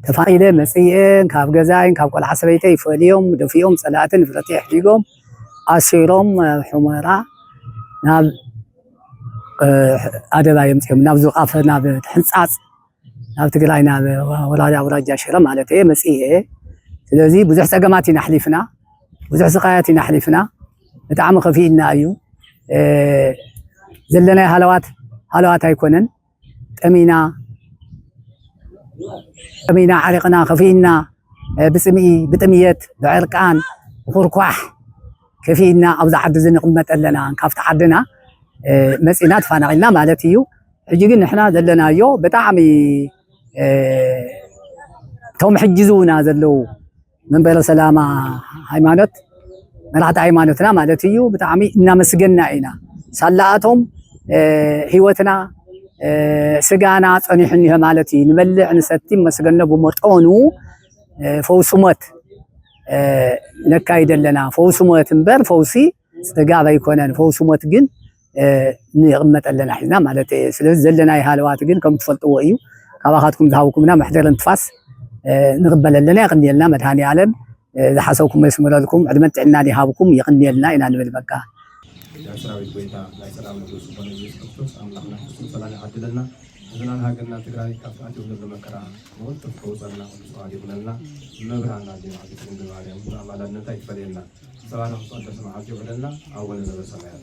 تفاعله مسيئن كاف جزاين كاف كل حسبيته يفوليهم دفيهم صلاة فرتيح فيهم أسيرهم حمرة ناب عداي يمسهم نابزو قافة ناب حنصاص ناب تقراي ناب ولا جاشرة مالتي مسيئه ስለዚህ ብዙሕ ፀገማት ኢና ሓሊፍና ብዙሕ ስቃያት ኢና ሓሊፍና ብጣዕሚ ከፊኢልና እዩ ዘለና ሃለዋት ኣይኮነን ጠሚና ዓሪቕና ከፊኢልና ብጥምየት ብዕርቃን ብኩርኳሕ ከፊኢልና ኣብዛ ዓዲ ዝንቕመጥ ኣለና ካብቲ ዓድና መፂና ተፈናቒልና ማለት እዩ ሕጂ ግን ንሕና ዘለናዮ ብጣዕሚ ቶም ሕጅዙና ዘለው منبر سلامة هيمانوت مرات هيمانوتنا مالتيو بتعمي نامسجنا إنا صلاتهم هيوتنا سجانا صنيحني مالتي نبلع نستيم مسجنا بمرطونو فوسمت نكايد لنا فوسمت نبر فوسي استجابة يكونن فوسمت جن نغمت لنا حنا مالتي سلز زلنا هالوات جن كم تفلتوا أيو كواخاتكم ذهابكمنا محضر انتفاس نقبل لنا يغني لنا مدهاني عالم إذا حسوكم يسمر لكم عدمت عنا لهابكم يغني لنا إنا نبل بكا يا سراوي بيتا لا سلام عليكم سبحان الله يسكتوس أملاحنا سلام عدلنا إذن هاجنا تقرأي كافات ولا بمكرا مول تفوزنا وسؤال يقولنا نبرهنا دين عدتين بالعالم عملنا تيفرينا سواء نحصل سماعات يقولنا أو ولا بسماعات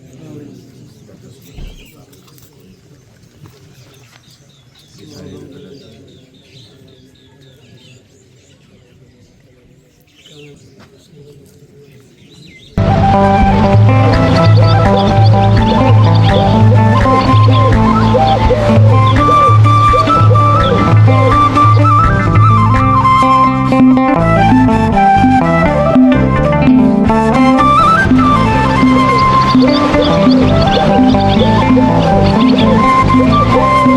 Thank you.